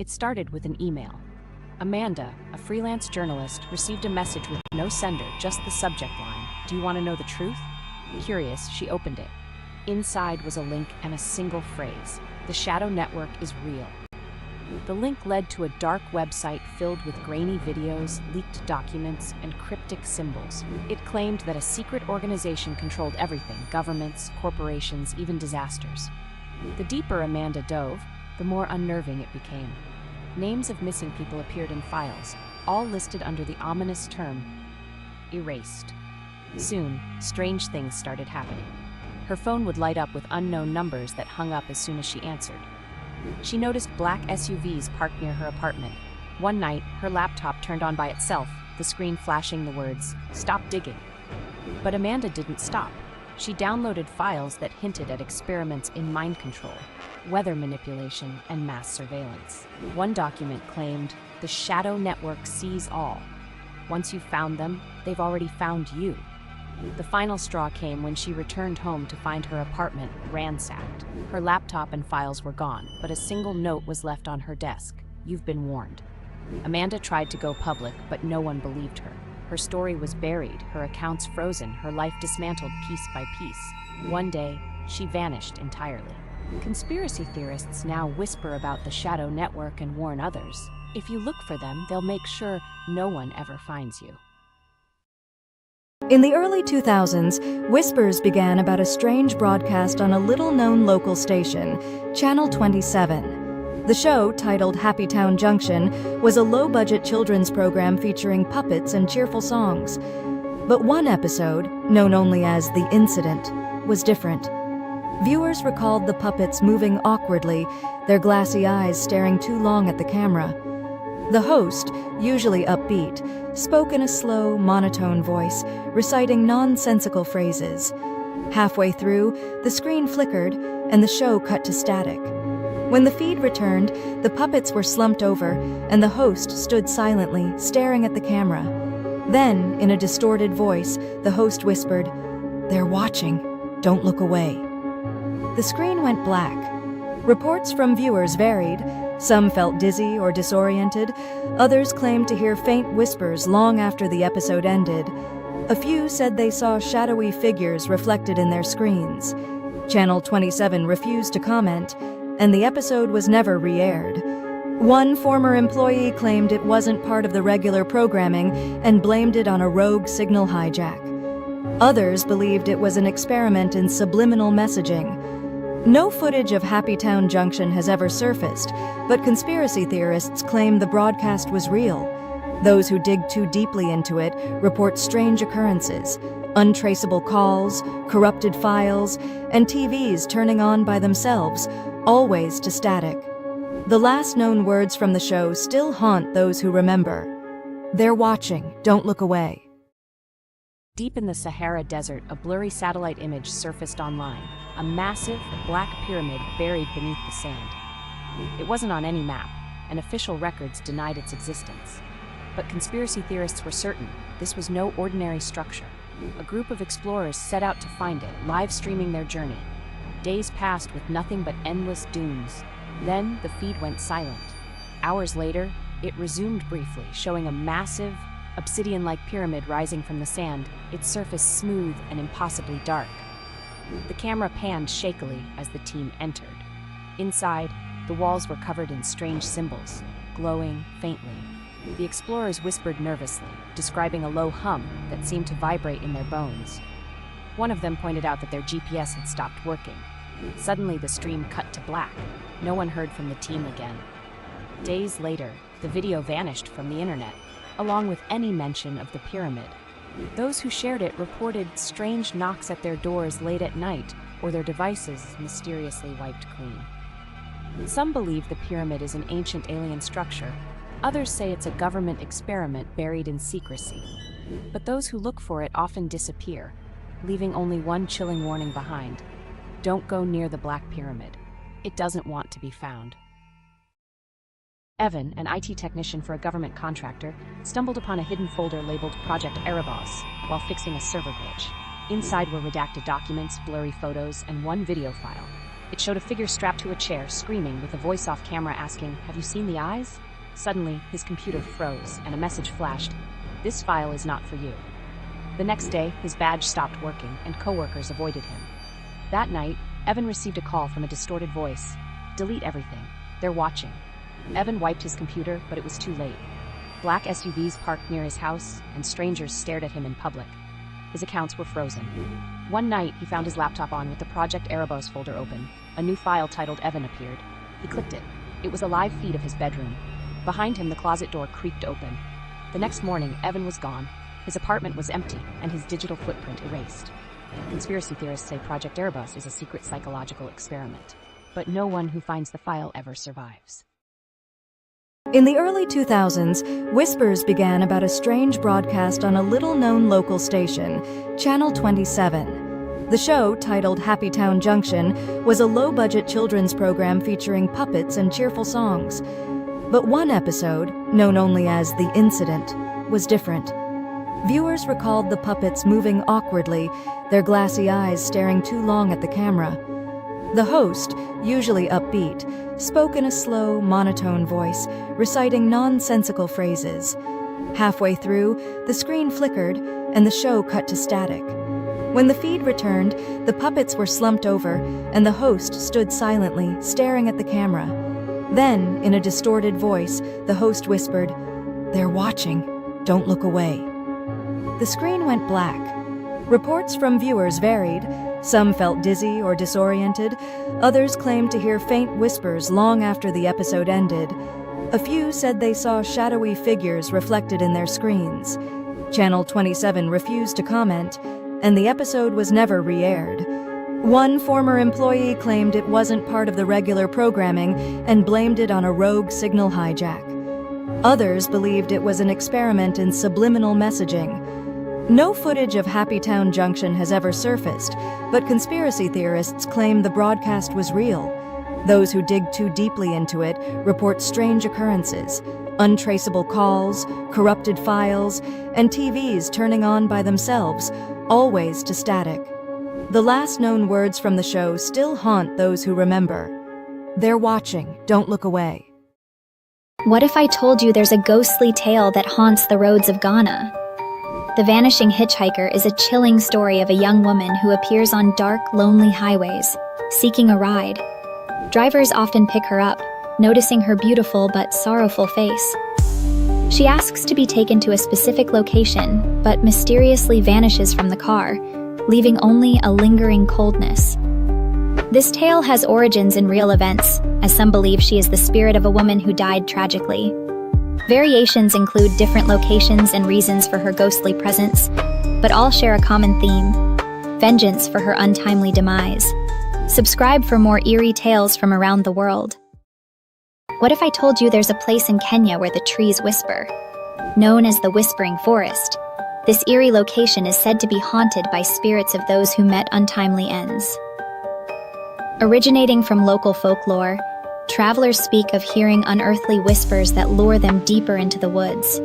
It started with an email. Amanda, a freelance journalist, received a message with no sender, just the subject line. "Do you want to know the truth?" Curious, she opened it. Inside was a link and a single phrase: "The Shadow Network is real." The link led to a dark website filled with grainy videos, leaked documents, and cryptic symbols. It claimed that a secret organization controlled everything: governments, corporations, even disasters. The deeper Amanda dove, the more unnerving it became. Names of missing people appeared in files, all listed under the ominous term, erased. Soon, strange things started happening. Her phone would light up with unknown numbers that hung up as soon as she answered. She noticed black SUVs parked near her apartment. One night, her laptop turned on by itself, the screen flashing the words, "Stop digging." But Amanda didn't stop. She downloaded files that hinted at experiments in mind control, weather manipulation, and mass surveillance. One document claimed, "The Shadow Network sees all. Once you've found them, they've already found you." The final straw came when she returned home to find her apartment ransacked. Her laptop and files were gone, but a single note was left on her desk: "You've been warned." Amanda tried to go public, but no one believed her. Her story was buried, her accounts frozen, her life dismantled piece by piece. One day, she vanished entirely. Conspiracy theorists now whisper about the Shadow Network and warn others. If you look for them, they'll make sure no one ever finds you. In the early 2000s, whispers began about a strange broadcast on a little-known local station, Channel 27. The show, titled Happy Town Junction, was a low-budget children's program featuring puppets and cheerful songs. But one episode, known only as The Incident, was different. Viewers recalled the puppets moving awkwardly, their glassy eyes staring too long at the camera. The host, usually upbeat, spoke in a slow, monotone voice, reciting nonsensical phrases. Halfway through, the screen flickered, and the show cut to static. When the feed returned, the puppets were slumped over, and the host stood silently, staring at the camera. Then, in a distorted voice, the host whispered, "They're watching. Don't look away." The screen went black. Reports from viewers varied. Some felt dizzy or disoriented. Others claimed to hear faint whispers long after the episode ended. A few said they saw shadowy figures reflected in their screens. Channel 27 refused to comment, and the episode was never re-aired. One former employee claimed it wasn't part of the regular programming and blamed it on a rogue signal hijack. Others believed it was an experiment in subliminal messaging. No footage of Happy Town Junction has ever surfaced, but conspiracy theorists claim the broadcast was real. Those who dig too deeply into it report strange occurrences: untraceable calls, corrupted files, and TVs turning on by themselves, always to static. The last known words from the show still haunt those who remember. "They're watching, don't look away." Deep in the Sahara Desert, a blurry satellite image surfaced online. A massive, black pyramid buried beneath the sand. It wasn't on any map, and official records denied its existence. But conspiracy theorists were certain this was no ordinary structure. A group of explorers set out to find it, live streaming their journey. Days passed with nothing but endless dunes. Then the feed went silent. Hours later, it resumed briefly, showing a massive, obsidian-like pyramid rising from the sand, its surface smooth and impossibly dark. The camera panned shakily as the team entered. Inside, the walls were covered in strange symbols, glowing faintly. The explorers whispered nervously, describing a low hum that seemed to vibrate in their bones. One of them pointed out that their GPS had stopped working. Suddenly, the stream cut to black. No one heard from the team again. Days later, the video vanished from the internet, along with any mention of the pyramid. Those who shared it reported strange knocks at their doors late at night, or their devices mysteriously wiped clean. Some believe the pyramid is an ancient alien structure. Others say it's a government experiment buried in secrecy. But those who look for it often disappear, leaving only one chilling warning behind: don't go near the Black Pyramid. It doesn't want to be found. Evan, an IT technician for a government contractor, stumbled upon a hidden folder labeled Project Erebos while fixing a server glitch. Inside were redacted documents, blurry photos, and one video file. It showed a figure strapped to a chair, screaming, with a voice off camera asking, "Have you seen the eyes?" Suddenly, his computer froze, and a message flashed, "This file is not for you." The next day, his badge stopped working, and coworkers avoided him. That night, Evan received a call from a distorted voice. "Delete everything. They're watching." Evan wiped his computer, but it was too late. Black SUVs parked near his house, and strangers stared at him in public. His accounts were frozen. One night, he found his laptop on with the Project Erebos folder open. A new file titled Evan appeared. He clicked it. It was a live feed of his bedroom. Behind him, the closet door creaked open. The next morning, Evan was gone. His apartment was empty, and his digital footprint erased. Conspiracy theorists say Project Erebos is a secret psychological experiment, but no one who finds the file ever survives. In the early 2000s, whispers began about a strange broadcast on a little-known local station, Channel 27. The show, titled Happy Town Junction, was a low-budget children's program featuring puppets and cheerful songs. But one episode, known only as The Incident, was different. Viewers recalled the puppets moving awkwardly, their glassy eyes staring too long at the camera. The host, usually upbeat, spoke in a slow, monotone voice, reciting nonsensical phrases. Halfway through, the screen flickered, and the show cut to static. When the feed returned, the puppets were slumped over, and the host stood silently, staring at the camera. Then, in a distorted voice, the host whispered, "They're watching. Don't look away." The screen went black. Reports from viewers varied. Some felt dizzy or disoriented. Others claimed to hear faint whispers long after the episode ended. A few said they saw shadowy figures reflected in their screens. Channel 27 refused to comment, and the episode was never re-aired. One former employee claimed it wasn't part of the regular programming and blamed it on a rogue signal hijack. Others believed it was an experiment in subliminal messaging. No footage of Happy Town Junction has ever surfaced, but conspiracy theorists claim the broadcast was real. Those who dig too deeply into it report strange occurrences, untraceable calls, corrupted files, and TVs turning on by themselves, always to static. The last known words from the show still haunt those who remember. "They're watching, don't look away." What if I told you there's a ghostly tale that haunts the roads of Ghana? The Vanishing Hitchhiker is a chilling story of a young woman who appears on dark, lonely highways, seeking a ride. Drivers often pick her up, noticing her beautiful but sorrowful face. She asks to be taken to a specific location, but mysteriously vanishes from the car, leaving only a lingering coldness. This tale has origins in real events, as some believe she is the spirit of a woman who died tragically. Variations include different locations and reasons for her ghostly presence, but all share a common theme: vengeance for her untimely demise. Subscribe for more eerie tales from around the world. What if I told you there's a place in Kenya where the trees whisper? Known as the Whispering Forest, this eerie location is said to be haunted by spirits of those who met untimely ends. Originating from local folklore, travelers speak of hearing unearthly whispers that lure them deeper into the woods.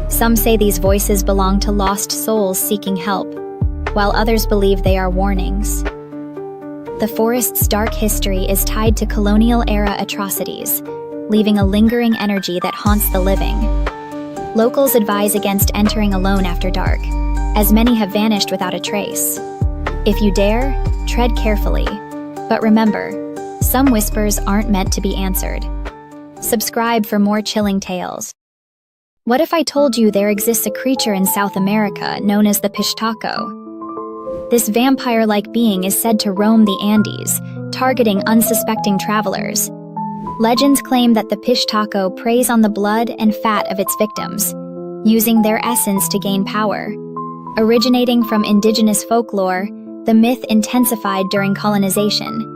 Some say these voices belong to lost souls seeking help, while others believe they are warnings. The forest's dark history is tied to colonial-era atrocities, leaving a lingering energy that haunts the living. Locals advise against entering alone after dark, as many have vanished without a trace. If you dare, tread carefully, but remember, some whispers aren't meant to be answered. Subscribe for more chilling tales. What if I told you there exists a creature in South America known as the Pishtaco? This vampire-like being is said to roam the Andes, targeting unsuspecting travelers. Legends claim that the Pishtaco preys on the blood and fat of its victims, using their essence to gain power. Originating from indigenous folklore, the myth intensified during colonization,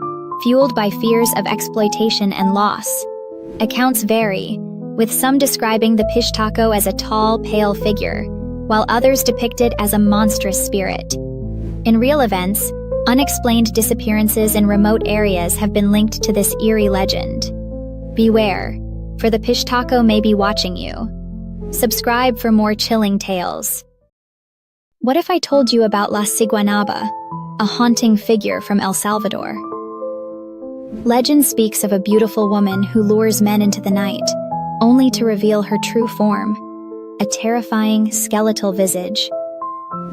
fueled by fears of exploitation and loss. Accounts vary, with some describing the Pishtaco as a tall, pale figure, while others depict it as a monstrous spirit. In real events, unexplained disappearances in remote areas have been linked to this eerie legend. Beware, for the Pishtaco may be watching you. Subscribe for more chilling tales. What if I told you about La Ciguanaba, a haunting figure from El Salvador? Legend speaks of a beautiful woman who lures men into the night, only to reveal her true form, a terrifying, skeletal visage.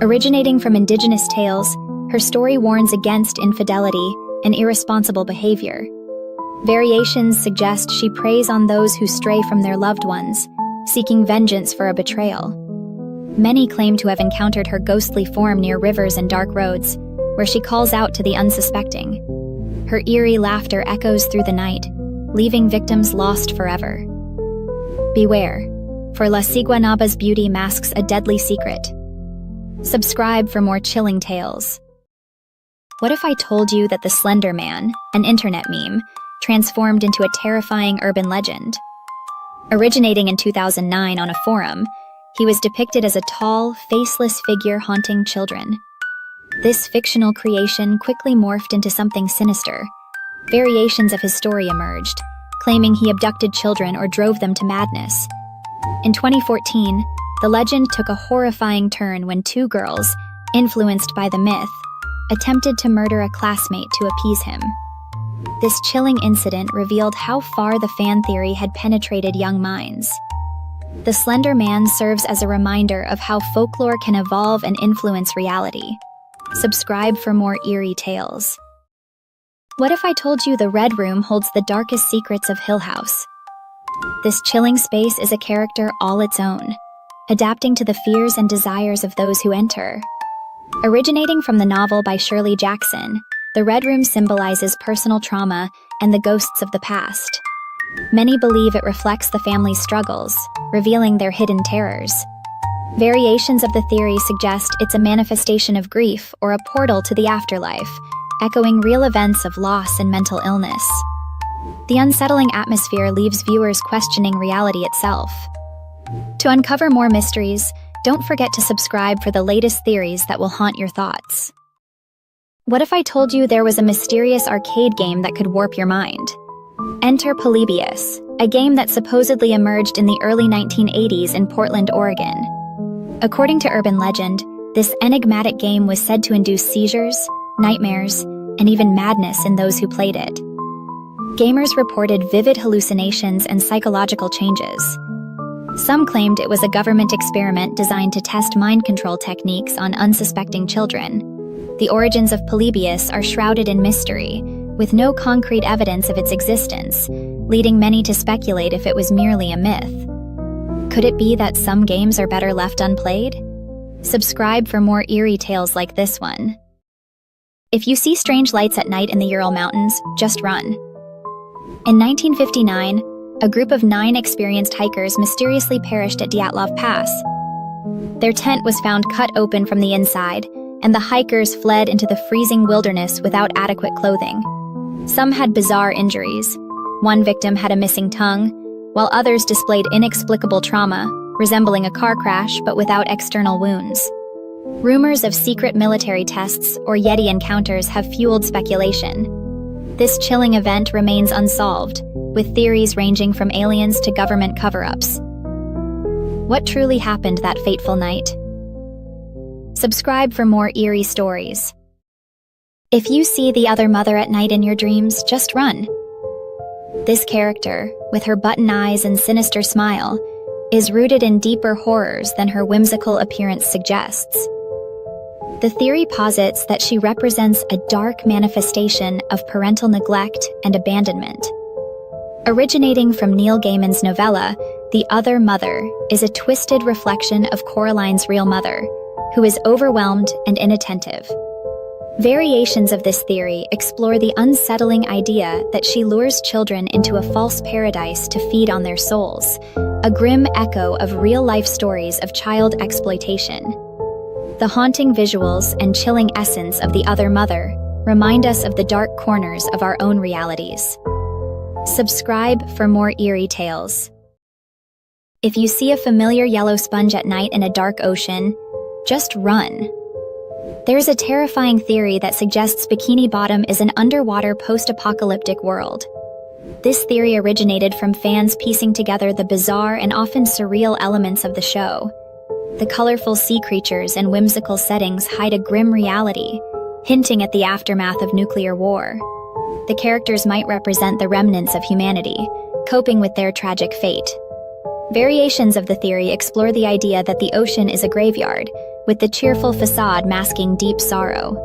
Originating from indigenous tales, her story warns against infidelity and irresponsible behavior. Variations suggest she preys on those who stray from their loved ones, seeking vengeance for a betrayal. Many claim to have encountered her ghostly form near rivers and dark roads, where she calls out to the unsuspecting. Her eerie laughter echoes through the night, leaving victims lost forever. Beware, for La Ciguanaba's beauty masks a deadly secret. Subscribe for more chilling tales. What if I told you that the Slender Man, an internet meme, transformed into a terrifying urban legend? Originating in 2009 on a forum, he was depicted as a tall, faceless figure haunting children. This fictional creation quickly morphed into something sinister. Variations of his story emerged, claiming he abducted children or drove them to madness. In 2014, the legend took a horrifying turn when two girls, influenced by the myth, attempted to murder a classmate to appease him. This chilling incident revealed how far the fan theory had penetrated young minds. The Slender Man serves as a reminder of how folklore can evolve and influence reality. Subscribe for more eerie tales. What if I told you the Red Room holds the darkest secrets of Hill House? This chilling space is a character all its own, adapting to the fears and desires of those who enter. Originating from the novel by Shirley Jackson, the Red Room symbolizes personal trauma and the ghosts of the past. Many believe it reflects the family's struggles, revealing their hidden terrors. Variations of the theory suggest it's a manifestation of grief or a portal to the afterlife, echoing real events of loss and mental illness. The unsettling atmosphere leaves viewers questioning reality itself. To uncover more mysteries, don't forget to subscribe for the latest theories that will haunt your thoughts. What if I told you there was a mysterious arcade game that could warp your mind? Enter Polybius, a game that supposedly emerged in the early 1980s in Portland, Oregon. According to urban legend, this enigmatic game was said to induce seizures, nightmares, and even madness in those who played it. Gamers reported vivid hallucinations and psychological changes. Some claimed it was a government experiment designed to test mind control techniques on unsuspecting children. The origins of Polybius are shrouded in mystery, with no concrete evidence of its existence, leading many to speculate if it was merely a myth. Could it be that some games are better left unplayed? Subscribe for more eerie tales like this one. If you see strange lights at night in the Ural Mountains, just run. In 1959, a group of 9 experienced hikers mysteriously perished at Dyatlov Pass. Their tent was found cut open from the inside, and the hikers fled into the freezing wilderness without adequate clothing. Some had bizarre injuries. One victim had a missing tongue, while others displayed inexplicable trauma, resembling a car crash but without external wounds. Rumors of secret military tests or Yeti encounters have fueled speculation. This chilling event remains unsolved, with theories ranging from aliens to government cover-ups. What truly happened that fateful night? Subscribe for more eerie stories. If you see the other mother at night in your dreams, just run. This character, with her button eyes and sinister smile, is rooted in deeper horrors than her whimsical appearance suggests. The theory posits that she represents a dark manifestation of parental neglect and abandonment. Originating from Neil Gaiman's novella, The Other Mother is a twisted reflection of Coraline's real mother, who is overwhelmed and inattentive. Variations of this theory explore the unsettling idea that she lures children into a false paradise to feed on their souls, a grim echo of real-life stories of child exploitation. The haunting visuals and chilling essence of The Other Mother remind us of the dark corners of our own realities. Subscribe for more eerie tales. If you see a familiar yellow sponge at night in a dark ocean, just run. There's a terrifying theory that suggests Bikini Bottom is an underwater post-apocalyptic world. This theory originated from fans piecing together the bizarre and often surreal elements of the show. The colorful sea creatures and whimsical settings hide a grim reality, hinting at the aftermath of nuclear war. the characters might represent the remnants of humanity, coping with their tragic fate. Variations of the theory explore the idea that the ocean is a graveyard, with the cheerful facade masking deep sorrow.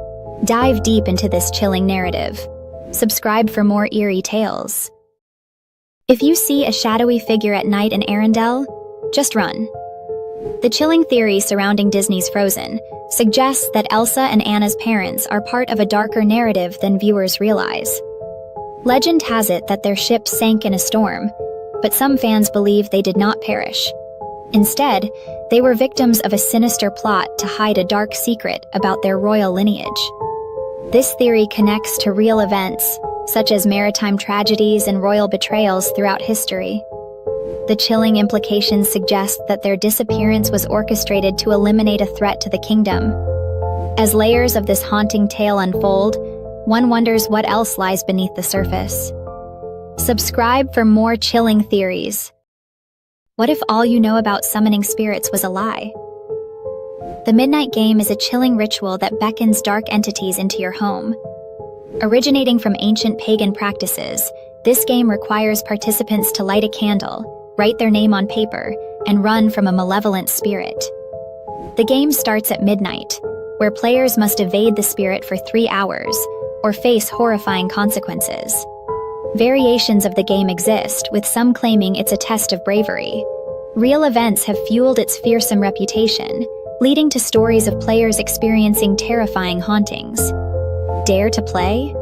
Dive deep into this chilling narrative. Subscribe for more eerie tales. If you see a shadowy figure at night in Arendelle, just run. The chilling theory surrounding Disney's Frozen suggests that Elsa and Anna's parents are part of a darker narrative than viewers realize. Legend has it that their ship sank in a storm, but some fans believe they did not perish. Instead, they were victims of a sinister plot to hide a dark secret about their royal lineage. This theory connects to real events, such as maritime tragedies and royal betrayals throughout history. The chilling implications suggest that their disappearance was orchestrated to eliminate a threat to the kingdom. As layers of this haunting tale unfold, one wonders what else lies beneath the surface. Subscribe for more chilling theories. What if all you know about summoning spirits was a lie? The Midnight Game is a chilling ritual that beckons dark entities into your home. Originating from ancient pagan practices, this game requires participants to light a candle, write their name on paper, and run from a malevolent spirit. The game starts at midnight, where players must evade the spirit for 3 hours, or face horrifying consequences. Variations of the game exist, with some claiming it's a test of bravery. Real events have fueled its fearsome reputation, leading to stories of players experiencing terrifying hauntings. Dare to play?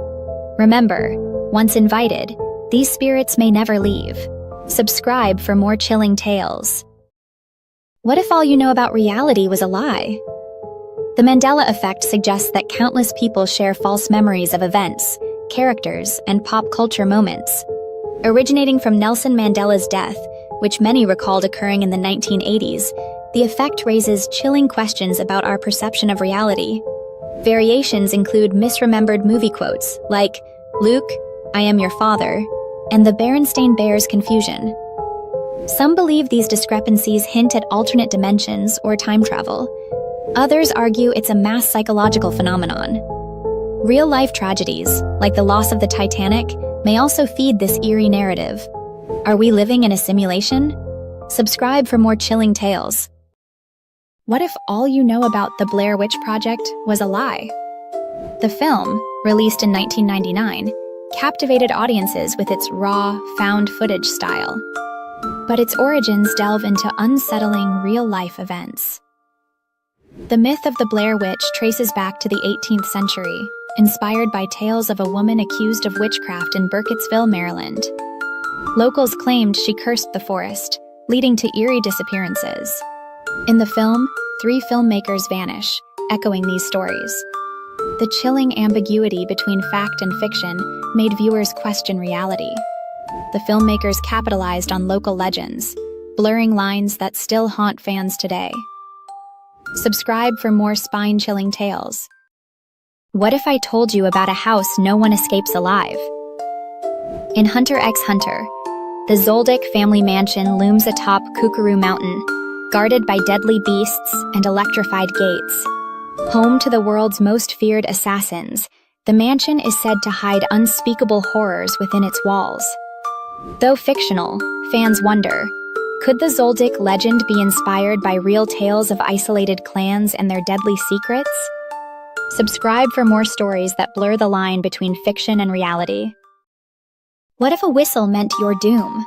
Remember, once invited, these spirits may never leave. Subscribe for more chilling tales. What if all you know about reality was a lie? The Mandela effect suggests that countless people share false memories of events, characters, and pop culture moments. Originating from Nelson Mandela's death, which many recalled occurring in the 1980s, the effect raises chilling questions about our perception of reality. Variations include misremembered movie quotes like, "Luke, I am your father," and the Berenstain Bears confusion. Some believe these discrepancies hint at alternate dimensions or time travel. Others argue it's a mass psychological phenomenon. Real-life tragedies, like the loss of the Titanic, may also feed this eerie narrative. Are we living in a simulation? Subscribe for more chilling tales. What if all you know about the Blair Witch Project was a lie? The film, released in 1999, captivated audiences with its raw, found footage style. But its origins delve into unsettling real-life events. The myth of the Blair Witch traces back to the 18th century, inspired by tales of a woman accused of witchcraft in Burkittsville, Maryland. Locals claimed she cursed the forest, leading to eerie disappearances. In the film, 3 filmmakers vanish, echoing these stories. The chilling ambiguity between fact and fiction made viewers question reality. The filmmakers capitalized on local legends, blurring lines that still haunt fans today. Subscribe for more spine-chilling tales. What if I told you about a house no one escapes alive? In Hunter x Hunter, the Zoldyck family mansion looms atop Kukuru Mountain, guarded by deadly beasts and electrified gates. Home to the world's most feared assassins, the mansion is said to hide unspeakable horrors within its walls. Though fictional, fans wonder, could the Zoldyck legend be inspired by real tales of isolated clans and their deadly secrets? Subscribe for more stories that blur the line between fiction and reality. What if a whistle meant your doom?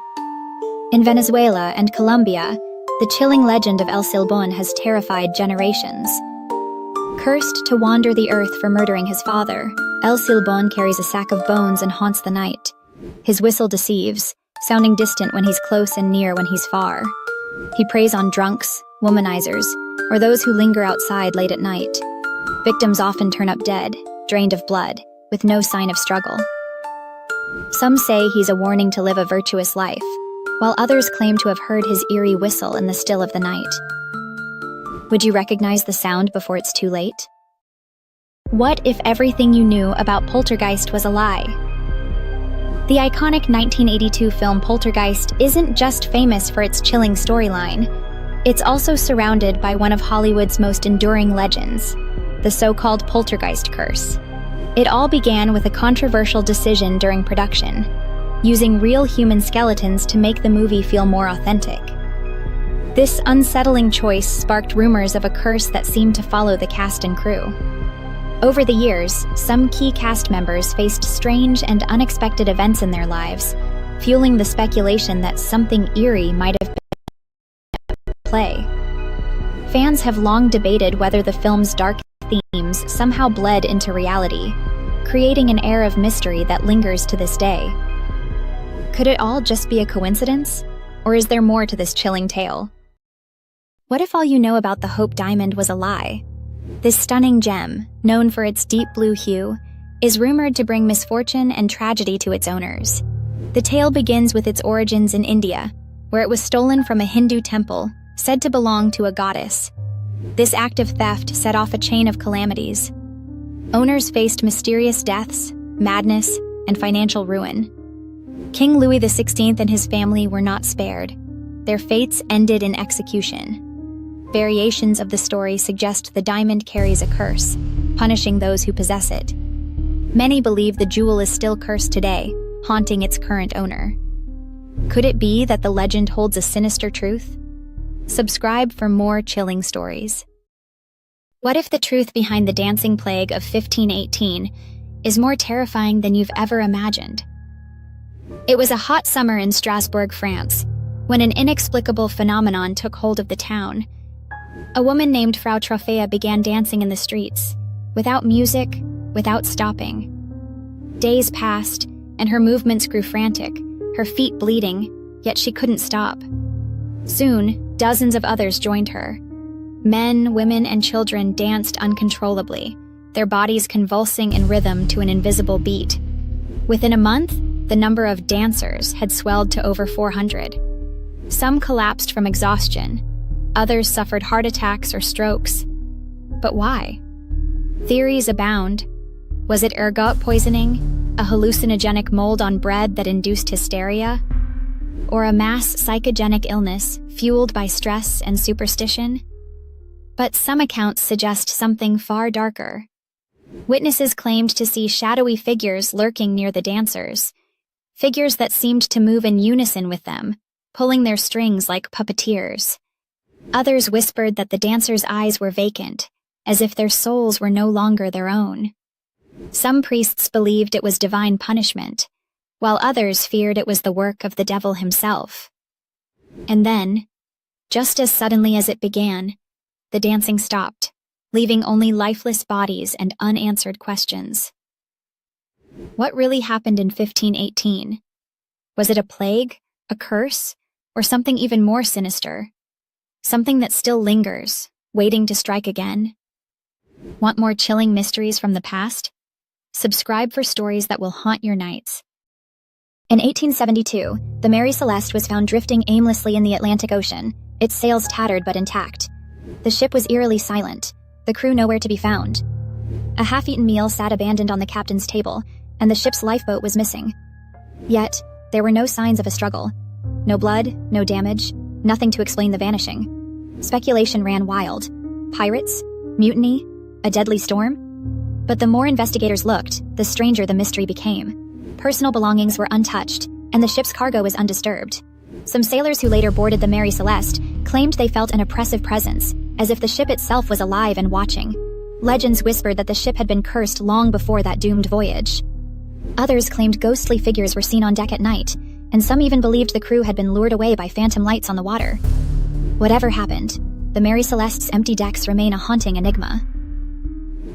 In Venezuela and Colombia, the chilling legend of El Silbón has terrified generations. Cursed to wander the earth for murdering his father, El Silbón carries a sack of bones and haunts the night. His whistle deceives, sounding distant when he's close and near when he's far. He preys on drunks, womanizers, or those who linger outside late at night. Victims often turn up dead, drained of blood, with no sign of struggle. Some say he's a warning to live a virtuous life, while others claim to have heard his eerie whistle in the still of the night. Would you recognize the sound before it's too late? What if everything you knew about Poltergeist was a lie? The iconic 1982 film Poltergeist isn't just famous for its chilling storyline. It's also surrounded by one of Hollywood's most enduring legends, the so-called Poltergeist curse. It all began with a controversial decision during production, using real human skeletons to make the movie feel more authentic. This unsettling choice sparked rumors of a curse that seemed to follow the cast and crew. Over the years, some key cast members faced strange and unexpected events in their lives, fueling the speculation that something eerie might have been at play. Fans have long debated whether the film's dark themes somehow bled into reality, creating an air of mystery that lingers to this day. Could it all just be a coincidence? Or is there more to this chilling tale? What if all you know about the Hope Diamond was a lie? This stunning gem, known for its deep blue hue, is rumored to bring misfortune and tragedy to its owners. The tale begins with its origins in India, where it was stolen from a Hindu temple, said to belong to a goddess. This act of theft set off a chain of calamities. Owners faced mysterious deaths, madness, and financial ruin. King Louis XVI and his family were not spared. Their fates ended in execution. Variations of the story suggest the diamond carries a curse, punishing those who possess it. Many believe the jewel is still cursed today, haunting its current owner. Could it be that the legend holds a sinister truth? Subscribe for more chilling stories. What if the truth behind the dancing plague of 1518 is more terrifying than you've ever imagined? It was a hot summer in Strasbourg, France, when an inexplicable phenomenon took hold of the town. A woman named Frau Trophea began dancing in the streets, without music, without stopping. Days passed, and her movements grew frantic, her feet bleeding, yet she couldn't stop. Soon, dozens of others joined her. Men, women, and children danced uncontrollably, their bodies convulsing in rhythm to an invisible beat. Within a month, the number of dancers had swelled to over 400. Some collapsed from exhaustion. Others suffered heart attacks or strokes. But why? Theories abound. Was it ergot poisoning, a hallucinogenic mold on bread that induced hysteria? Or a mass psychogenic illness fueled by stress and superstition? But some accounts suggest something far darker. Witnesses claimed to see shadowy figures lurking near the dancers, figures that seemed to move in unison with them, pulling their strings like puppeteers. Others whispered that the dancers' eyes were vacant, as if their souls were no longer their own. Some priests believed it was divine punishment, while others feared it was the work of the devil himself. And then, just as suddenly as it began, the dancing stopped, leaving only lifeless bodies and unanswered questions. What really happened in 1518? Was it a plague, a curse, or something even more sinister? Something that still lingers, waiting to strike again? Want more chilling mysteries from the past? Subscribe for stories that will haunt your nights. In 1872, the Mary Celeste was found drifting aimlessly in the Atlantic Ocean, its sails tattered but intact. The ship was eerily silent, the crew nowhere to be found. A half-eaten meal sat abandoned on the captain's table, and the ship's lifeboat was missing. Yet, there were no signs of a struggle. No blood, no damage, nothing to explain the vanishing. Speculation ran wild. Pirates? Mutiny? A deadly storm? But the more investigators looked, the stranger the mystery became. Personal belongings were untouched, and the ship's cargo was undisturbed. Some sailors who later boarded the Mary Celeste claimed they felt an oppressive presence, as if the ship itself was alive and watching. Legends whispered that the ship had been cursed long before that doomed voyage. Others claimed ghostly figures were seen on deck at night, and some even believed the crew had been lured away by phantom lights on the water. Whatever happened, the Mary Celeste's empty decks remain a haunting enigma.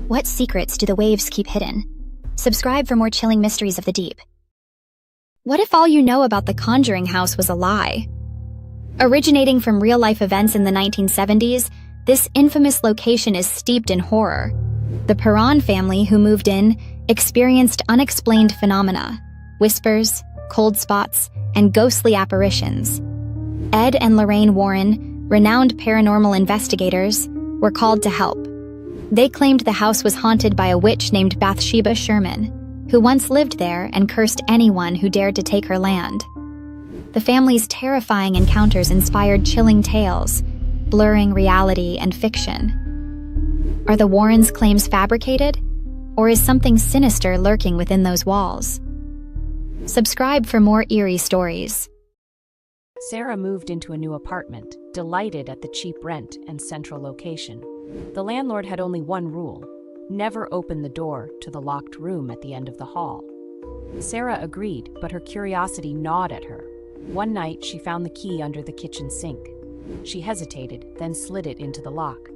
What secrets do the waves keep hidden? Subscribe for more chilling mysteries of the deep. What if all you know about the Conjuring House was a lie? Originating from real-life events in the 1970s, this infamous location is steeped in horror. The Perron family who moved in experienced unexplained phenomena, whispers, cold spots, and ghostly apparitions. Ed and Lorraine Warren, renowned paranormal investigators, were called to help. They claimed the house was haunted by a witch named Bathsheba Sherman, who once lived there and cursed anyone who dared to take her land. The family's terrifying encounters inspired chilling tales, blurring reality and fiction. Are the Warrens' claims fabricated? Or is something sinister lurking within those walls? Subscribe for more eerie stories. Sarah moved into a new apartment, delighted at the cheap rent and central location. The landlord had only one rule: never open the door to the locked room at the end of the hall. Sarah agreed, but her curiosity gnawed at her. One night, she found the key under the kitchen sink. She hesitated, then slid it into the lock.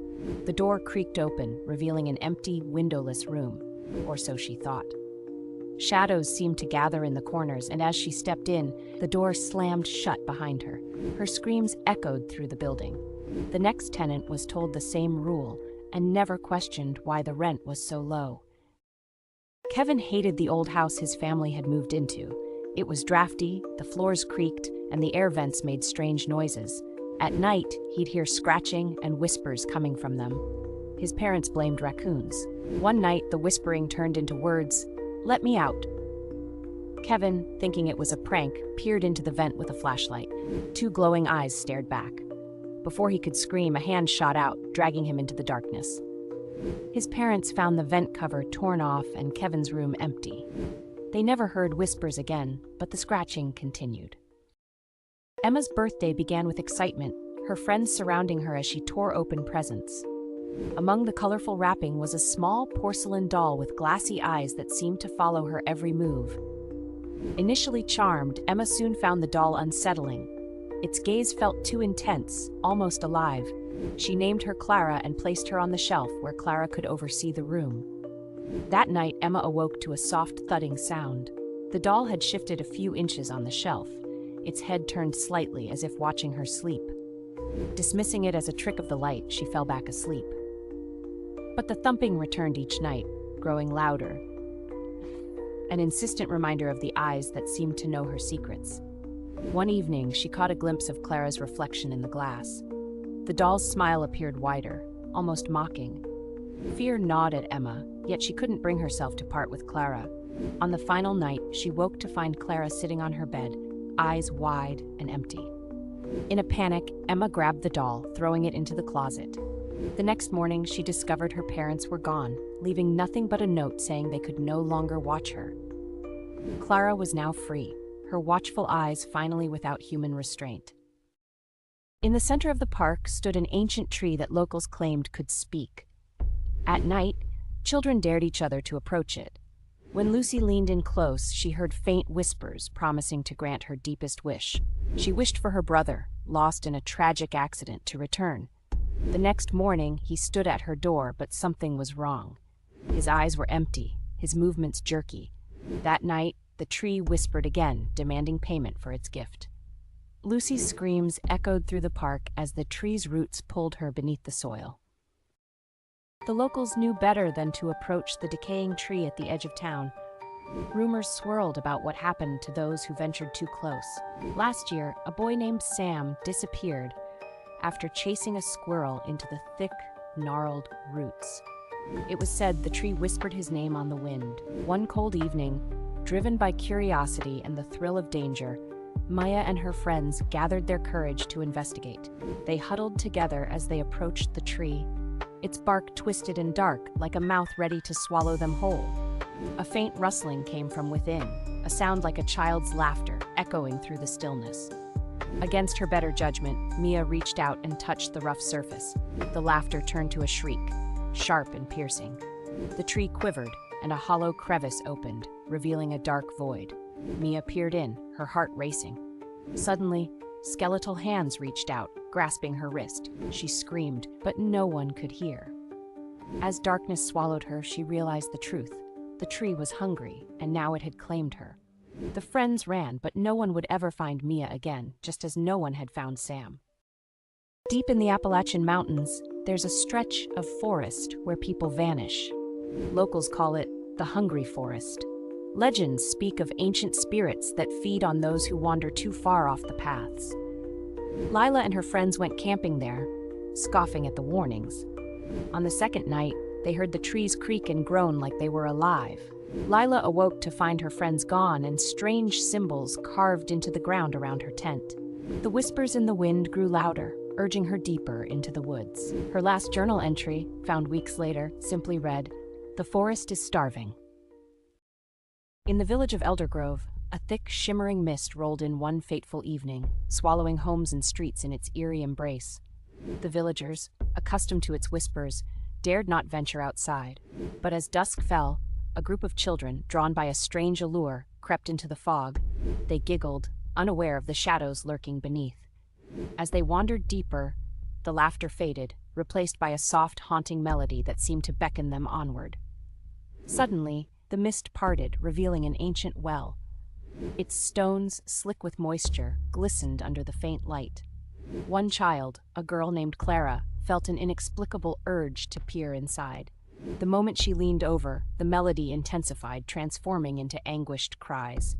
The door creaked open, revealing an empty, windowless room, or so she thought. Shadows seemed to gather in the corners, and as she stepped in, the door slammed shut behind her. Her screams echoed through the building. The next tenant was told the same rule and never questioned why the rent was so low. Kevin hated the old house his family had moved into. It was drafty, the floors creaked, and the air vents made strange noises. At night, he'd hear scratching and whispers coming from them. His parents blamed raccoons. One night, the whispering turned into words, "Let me out." Kevin, thinking it was a prank, peered into the vent with a flashlight. Two glowing eyes stared back. Before he could scream, a hand shot out, dragging him into the darkness. His parents found the vent cover torn off and Kevin's room empty. They never heard whispers again, but the scratching continued. Emma's birthday began with excitement, her friends surrounding her as she tore open presents. Among the colorful wrapping was a small porcelain doll with glassy eyes that seemed to follow her every move. Initially charmed, Emma soon found the doll unsettling. Its gaze felt too intense, almost alive. She named her Clara and placed her on the shelf where Clara could oversee the room. That night, Emma awoke to a soft thudding sound. The doll had shifted a few inches on the shelf. Its head turned slightly as if watching her sleep. Dismissing it as a trick of the light, she fell back asleep. But the thumping returned each night, growing louder. An insistent reminder of the eyes that seemed to know her secrets. One evening, she caught a glimpse of Clara's reflection in the glass. The doll's smile appeared wider, almost mocking. Fear gnawed at Emma, yet she couldn't bring herself to part with Clara. On the final night, she woke to find Clara sitting on her bed, eyes wide and empty. In a panic, Emma grabbed the doll, throwing it into the closet. The next morning, she discovered her parents were gone, leaving nothing but a note saying they could no longer watch her. Clara was now free, her watchful eyes finally without human restraint. In the center of the park stood an ancient tree that locals claimed could speak. At night, children dared each other to approach it. When Lucy leaned in close, she heard faint whispers promising to grant her deepest wish. She wished for her brother, lost in a tragic accident, to return. The next morning, he stood at her door, but something was wrong. His eyes were empty, his movements jerky. That night, the tree whispered again, demanding payment for its gift. Lucy's screams echoed through the park as the tree's roots pulled her beneath the soil. The locals knew better than to approach the decaying tree at the edge of town. Rumors swirled about what happened to those who ventured too close. Last year, a boy named Sam disappeared after chasing a squirrel into the thick, gnarled roots. It was said the tree whispered his name on the wind. One cold evening, driven by curiosity and the thrill of danger, Maya and her friends gathered their courage to investigate. They huddled together as they approached the tree, its bark twisted and dark, like a mouth ready to swallow them whole. A faint rustling came from within, a sound like a child's laughter, echoing through the stillness. Against her better judgment, Mia reached out and touched the rough surface. The laughter turned to a shriek, sharp and piercing. The tree quivered, and a hollow crevice opened, revealing a dark void. Mia peered in, her heart racing. Suddenly, skeletal hands reached out, grasping her wrist. She screamed, but no one could hear. As darkness swallowed her, she realized the truth. The tree was hungry, and now it had claimed her. The friends ran, but no one would ever find Mia again, just as no one had found Sam. Deep in the Appalachian Mountains, there's a stretch of forest where people vanish. Locals call it the Hungry Forest. Legends speak of ancient spirits that feed on those who wander too far off the paths. Lila and her friends went camping there, scoffing at the warnings. On the second night, they heard the trees creak and groan like they were alive. Lila awoke to find her friends gone and strange symbols carved into the ground around her tent. The whispers in the wind grew louder, urging her deeper into the woods. Her last journal entry, found weeks later, simply read, The forest is starving. In the village of Eldergrove, a thick, shimmering mist rolled in one fateful evening, swallowing homes and streets in its eerie embrace. The villagers, accustomed to its whispers, dared not venture outside. But as dusk fell, a group of children, drawn by a strange allure, crept into the fog. They giggled, unaware of the shadows lurking beneath. As they wandered deeper, the laughter faded, replaced by a soft, haunting melody that seemed to beckon them onward. Suddenly, the mist parted, revealing an ancient well. Its stones, slick with moisture, glistened under the faint light. One child, a girl named Clara, felt an inexplicable urge to peer inside. The moment she leaned over, the melody intensified, transforming into anguished cries.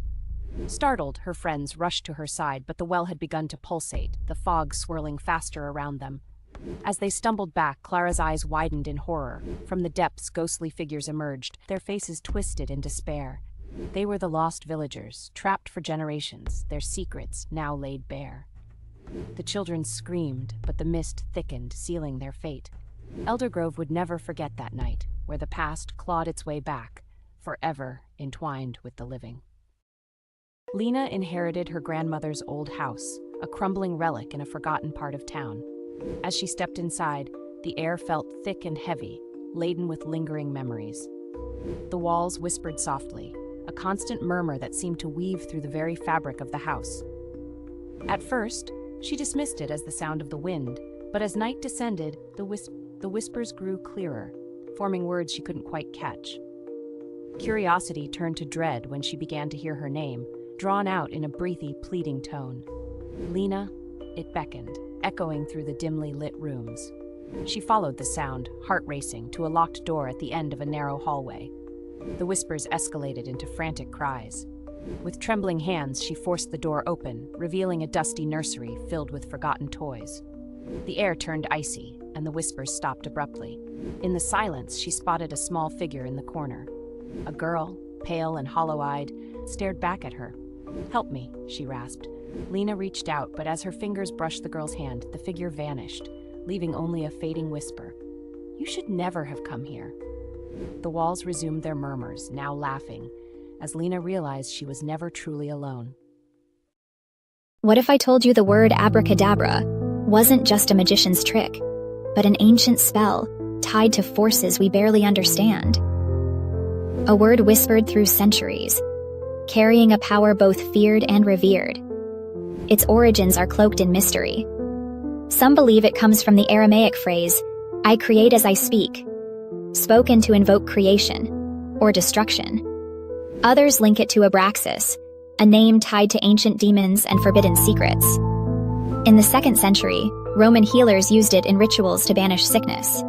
Startled, her friends rushed to her side, but the well had begun to pulsate, the fog swirling faster around them. As they stumbled back, Clara's eyes widened in horror. From the depths, ghostly figures emerged, their faces twisted in despair. They were the lost villagers, trapped for generations, their secrets now laid bare. The children screamed, but the mist thickened, sealing their fate. Eldergrove would never forget that night, where the past clawed its way back, forever entwined with the living. Lena inherited her grandmother's old house, a crumbling relic in a forgotten part of town. As she stepped inside, the air felt thick and heavy, laden with lingering memories. The walls whispered softly, a constant murmur that seemed to weave through the very fabric of the house. At first, she dismissed it as the sound of the wind, but as night descended, the whispers grew clearer, forming words she couldn't quite catch. Curiosity turned to dread when she began to hear her name, drawn out in a breathy, pleading tone. Lena, it beckoned, echoing through the dimly lit rooms. She followed the sound, heart racing, to a locked door at the end of a narrow hallway. The whispers escalated into frantic cries. With trembling hands, she forced the door open, revealing a dusty nursery filled with forgotten toys. The air turned icy, and the whispers stopped abruptly. In the silence, she spotted a small figure in the corner. A girl, pale and hollow-eyed, stared back at her. "Help me," she rasped. Lena reached out, but as her fingers brushed the girl's hand, the figure vanished, leaving only a fading whisper. "You should never have come here." The walls resumed their murmurs, now laughing, as Lena realized she was never truly alone. What if I told you the word abracadabra wasn't just a magician's trick, but an ancient spell tied to forces we barely understand? A word whispered through centuries, carrying a power both feared and revered. Its origins are cloaked in mystery. Some believe it comes from the Aramaic phrase, "I create as I speak," spoken to invoke creation or destruction. Others link it to Abraxas, a name tied to ancient demons and forbidden secrets. In the 2nd century, Roman healers used it in rituals to banish sickness.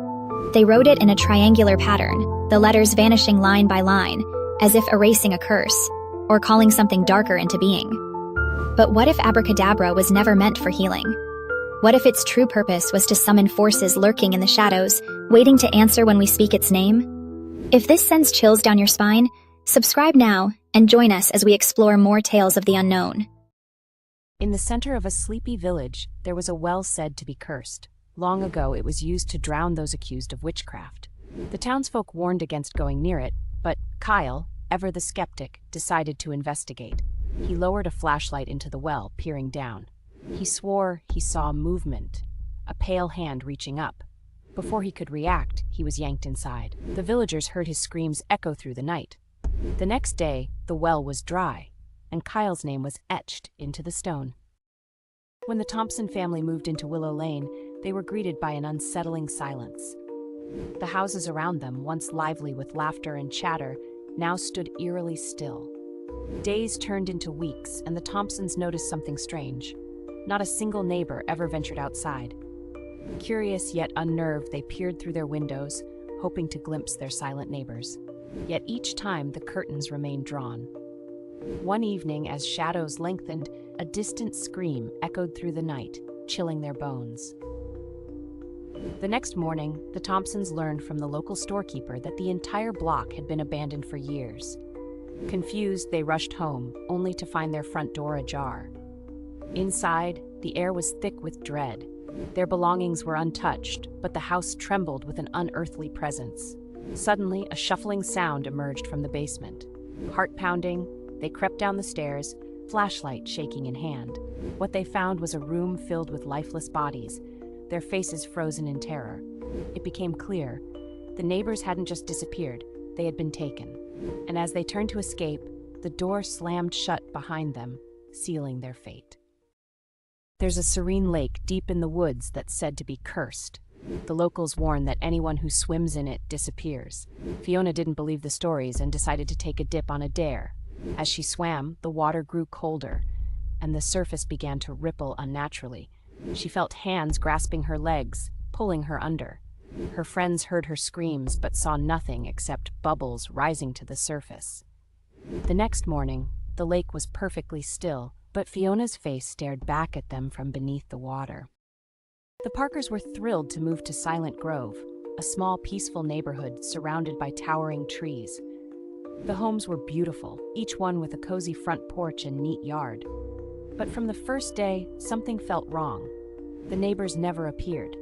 They wrote it in a triangular pattern, the letters vanishing line by line, as if erasing a curse, or calling something darker into being. But what if abracadabra was never meant for healing? What if its true purpose was to summon forces lurking in the shadows, waiting to answer when we speak its name? If this sends chills down your spine, subscribe now and join us as we explore more tales of the unknown. In the center of a sleepy village, there was a well said to be cursed. Long ago, it was used to drown those accused of witchcraft. The townsfolk warned against going near it, but Kyle, ever the skeptic, decided to investigate. He lowered a flashlight into the well, peering down. He swore he saw movement, a pale hand reaching up. Before he could react, he was yanked inside. The villagers heard his screams echo through the night. The next day, the well was dry, and Kyle's name was etched into the stone. When the Thompson family moved into Willow Lane, they were greeted by an unsettling silence. The houses around them, once lively with laughter and chatter, now stood eerily still. Days turned into weeks, and the Thompsons noticed something strange. Not a single neighbor ever ventured outside. Curious yet unnerved, they peered through their windows, hoping to glimpse their silent neighbors. Yet each time the curtains remained drawn. One evening, as shadows lengthened, a distant scream echoed through the night, chilling their bones. The next morning, the Thompsons learned from the local storekeeper that the entire block had been abandoned for years. Confused, they rushed home, only to find their front door ajar. Inside, the air was thick with dread. Their belongings were untouched, but the house trembled with an unearthly presence. Suddenly, a shuffling sound emerged from the basement. Heart pounding, they crept down the stairs, flashlight shaking in hand. What they found was a room filled with lifeless bodies, their faces frozen in terror. It became clear. The neighbors hadn't just disappeared, they had been taken. And as they turned to escape, the door slammed shut behind them, sealing their fate. There's a serene lake deep in the woods that's said to be cursed. The locals warn that anyone who swims in it disappears. Fiona didn't believe the stories and decided to take a dip on a dare. As she swam, the water grew colder, and the surface began to ripple unnaturally. She felt hands grasping her legs, pulling her under. Her friends heard her screams but saw nothing except bubbles rising to the surface. The next morning, the lake was perfectly still, but Fiona's face stared back at them from beneath the water. The Parkers were thrilled to move to Silent Grove, a small, peaceful neighborhood surrounded by towering trees. The homes were beautiful, each one with a cozy front porch and neat yard. But from the first day, something felt wrong. The neighbors never appeared.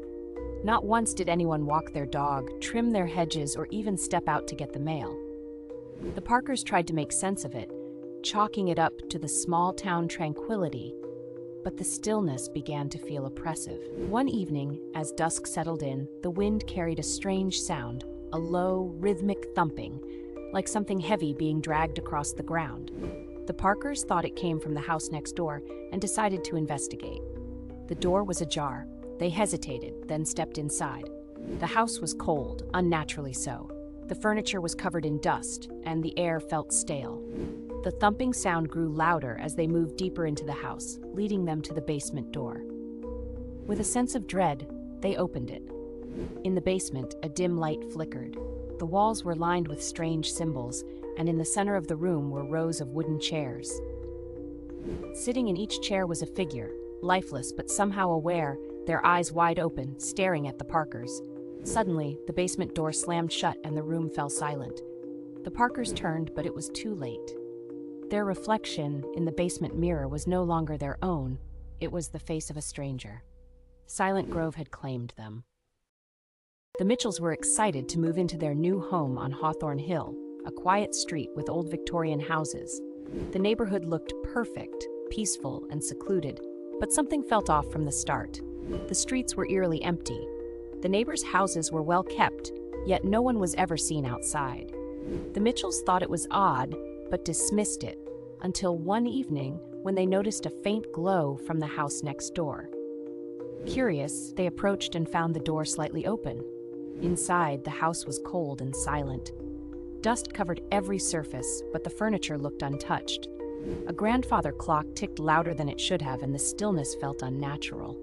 Not once did anyone walk their dog, trim their hedges, or even step out to get the mail. The Parkers tried to make sense of it, chalking it up to the small-town tranquility, but the stillness began to feel oppressive. One evening, as dusk settled in, the wind carried a strange sound, a low, rhythmic thumping, like something heavy being dragged across the ground. The Parkers thought it came from the house next door and decided to investigate. The door was ajar. They hesitated, then stepped inside. The house was cold, unnaturally so. The furniture was covered in dust, and the air felt stale. The thumping sound grew louder as they moved deeper into the house, leading them to the basement door. With a sense of dread, they opened it. In the basement, a dim light flickered. The walls were lined with strange symbols, and in the center of the room were rows of wooden chairs. Sitting in each chair was a figure, lifeless but somehow aware, their eyes wide open, staring at the Parkers. Suddenly, the basement door slammed shut and the room fell silent. The Parkers turned, but it was too late. Their reflection in the basement mirror was no longer their own, it was the face of a stranger. Silent Grove had claimed them. The Mitchells were excited to move into their new home on Hawthorne Hill, a quiet street with old Victorian houses. The neighborhood looked perfect, peaceful, and secluded, but something felt off from the start. The streets were eerily empty. The neighbors' houses were well kept, yet no one was ever seen outside. The Mitchells thought it was odd, but dismissed it, until one evening when they noticed a faint glow from the house next door. Curious, they approached and found the door slightly open. Inside, the house was cold and silent. Dust covered every surface, but the furniture looked untouched. A grandfather clock ticked louder than it should have, and the stillness felt unnatural.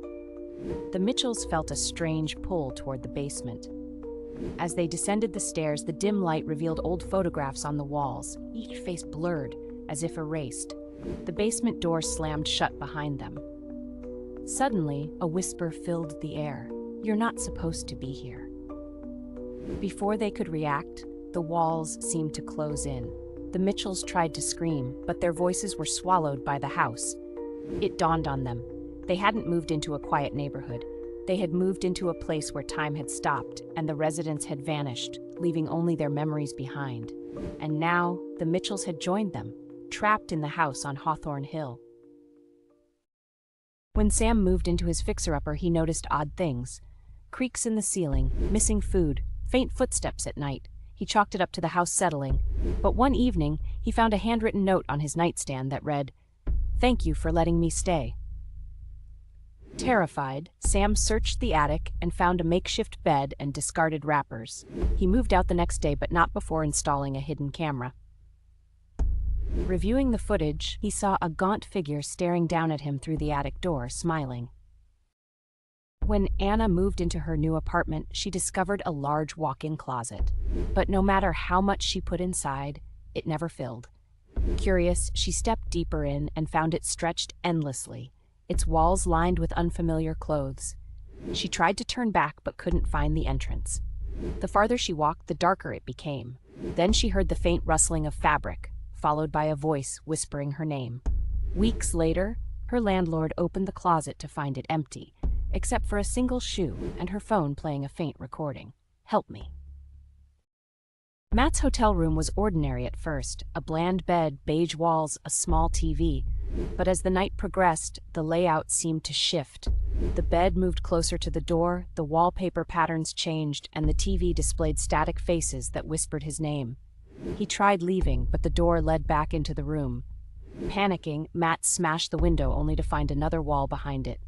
The Mitchells felt a strange pull toward the basement. As they descended the stairs, the dim light revealed old photographs on the walls, each face blurred, as if erased. The basement door slammed shut behind them. Suddenly, a whisper filled the air. "You're not supposed to be here." Before they could react, the walls seemed to close in. The Mitchells tried to scream, but their voices were swallowed by the house. It dawned on them. They hadn't moved into a quiet neighborhood. They had moved into a place where time had stopped, and the residents had vanished, leaving only their memories behind. And now, the Mitchells had joined them, trapped in the house on Hawthorne Hill. When Sam moved into his fixer-upper, he noticed odd things. Creaks in the ceiling, missing food, faint footsteps at night. He chalked it up to the house settling. But one evening, he found a handwritten note on his nightstand that read, "Thank you for letting me stay." Terrified, Sam searched the attic and found a makeshift bed and discarded wrappers. He moved out the next day, but not before installing a hidden camera. Reviewing the footage, he saw a gaunt figure staring down at him through the attic door, smiling. When Anna moved into her new apartment, she discovered a large walk-in closet. But no matter how much she put inside, it never filled. Curious, she stepped deeper in and found it stretched endlessly, its walls lined with unfamiliar clothes. She tried to turn back but couldn't find the entrance. The farther she walked, the darker it became. Then she heard the faint rustling of fabric, followed by a voice whispering her name. Weeks later, her landlord opened the closet to find it empty, except for a single shoe and her phone playing a faint recording. "Help me." Matt's hotel room was ordinary at first, a bland bed, beige walls, a small TV. But as the night progressed, the layout seemed to shift. The bed moved closer to the door, the wallpaper patterns changed, and the TV displayed static faces that whispered his name. He tried leaving, but the door led back into the room. Panicking, Matt smashed the window only to find another wall behind it.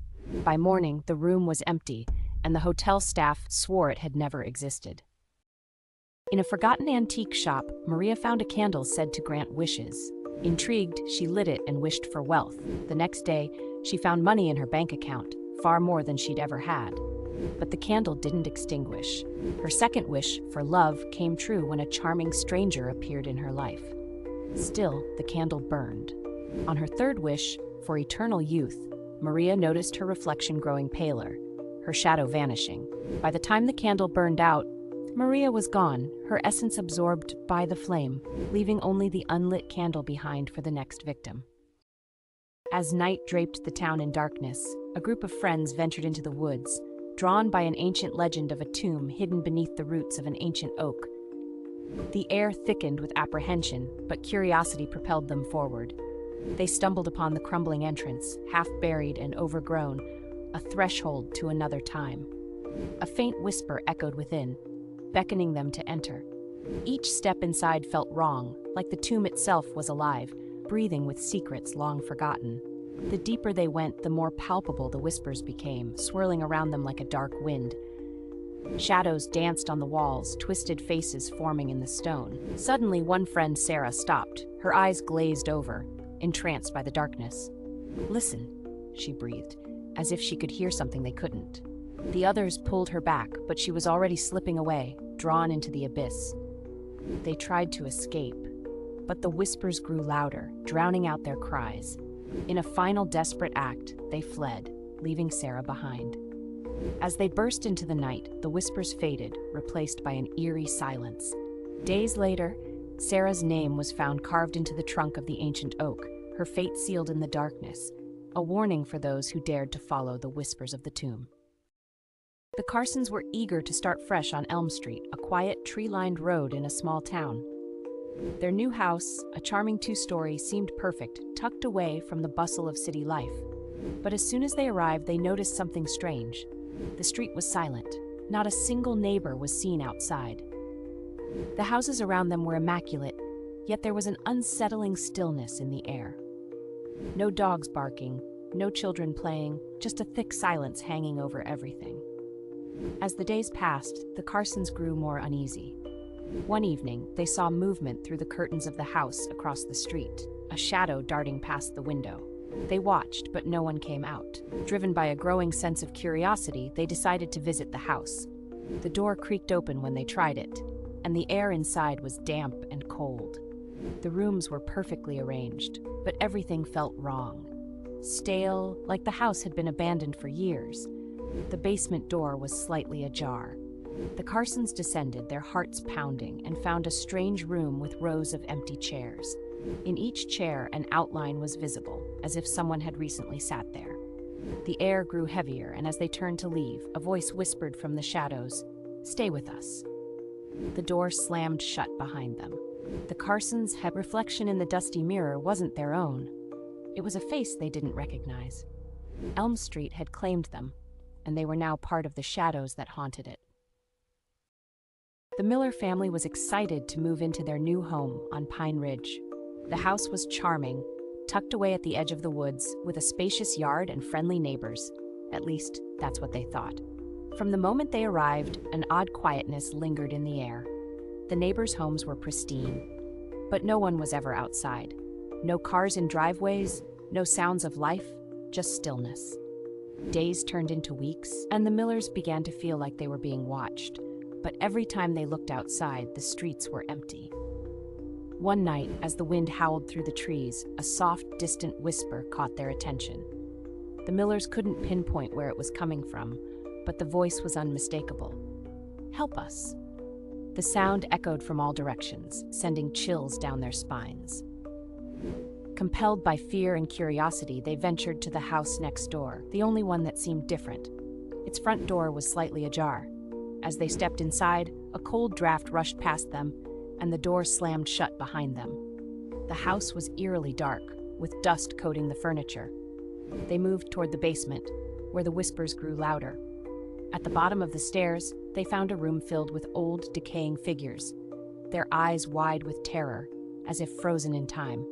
By morning, the room was empty, and the hotel staff swore it had never existed. In a forgotten antique shop, Maria found a candle said to grant wishes. Intrigued, she lit it and wished for wealth. The next day, she found money in her bank account, far more than she'd ever had. But the candle didn't extinguish. Her second wish, for love, came true when a charming stranger appeared in her life. Still, the candle burned. On her third wish, for eternal youth, Maria noticed her reflection growing paler, her shadow vanishing. By the time the candle burned out, Maria was gone, her essence absorbed by the flame, leaving only the unlit candle behind for the next victim. As night draped the town in darkness, a group of friends ventured into the woods, drawn by an ancient legend of a tomb hidden beneath the roots of an ancient oak. The air thickened with apprehension, but curiosity propelled them forward. They stumbled upon the crumbling entrance, half-buried and overgrown, a threshold to another time. A faint whisper echoed within, beckoning them to enter. Each step inside felt wrong, like the tomb itself was alive, breathing with secrets long forgotten. The deeper they went, the more palpable the whispers became, swirling around them like a dark wind. Shadows danced on the walls, twisted faces forming in the stone. Suddenly, one friend, Sarah, stopped, her eyes glazed over, entranced by the darkness. "Listen," she breathed, as if she could hear something they couldn't. The others pulled her back, but she was already slipping away, drawn into the abyss. They tried to escape, but the whispers grew louder, drowning out their cries. In a final desperate act, they fled, leaving Sarah behind. As they burst into the night, the whispers faded, replaced by an eerie silence. Days later, Sarah's name was found carved into the trunk of the ancient oak, her fate sealed in the darkness, a warning for those who dared to follow the whispers of the tomb. The Carsons were eager to start fresh on Elm Street, a quiet, tree-lined road in a small town. Their new house, a charming two-story, seemed perfect, tucked away from the bustle of city life. But as soon as they arrived, they noticed something strange. The street was silent. Not a single neighbor was seen outside. The houses around them were immaculate, yet there was an unsettling stillness in the air. No dogs barking, no children playing, just a thick silence hanging over everything. As the days passed, the Carsons grew more uneasy. One evening, they saw movement through the curtains of the house across the street, a shadow darting past the window. They watched, but no one came out. Driven by a growing sense of curiosity, they decided to visit the house. The door creaked open when they tried it, and the air inside was damp and cold. The rooms were perfectly arranged, but everything felt wrong. Stale, like the house had been abandoned for years. The basement door was slightly ajar. The Carsons descended, their hearts pounding, and found a strange room with rows of empty chairs. In each chair, an outline was visible, as if someone had recently sat there. The air grew heavier, and as they turned to leave, a voice whispered from the shadows, "Stay with us." The door slammed shut behind them. The Carsons' reflection in the dusty mirror wasn't their own. It was a face they didn't recognize. Elm Street had claimed them, and they were now part of the shadows that haunted it. The Miller family was excited to move into their new home on Pine Ridge. The house was charming, tucked away at the edge of the woods, with a spacious yard and friendly neighbors. At least, that's what they thought. From the moment they arrived, an odd quietness lingered in the air. The neighbors' homes were pristine, but no one was ever outside. No cars in driveways, no sounds of life, just stillness. Days turned into weeks, and the Millers began to feel like they were being watched. But every time they looked outside, the streets were empty. One night, as the wind howled through the trees, a soft, distant whisper caught their attention. The Millers couldn't pinpoint where it was coming from, but the voice was unmistakable. "Help us." The sound echoed from all directions, sending chills down their spines. Compelled by fear and curiosity, they ventured to the house next door, the only one that seemed different. Its front door was slightly ajar. As they stepped inside, a cold draft rushed past them, and the door slammed shut behind them. The house was eerily dark, with dust coating the furniture. They moved toward the basement, where the whispers grew louder. At the bottom of the stairs, they found a room filled with old, decaying figures, their eyes wide with terror, as if frozen in time.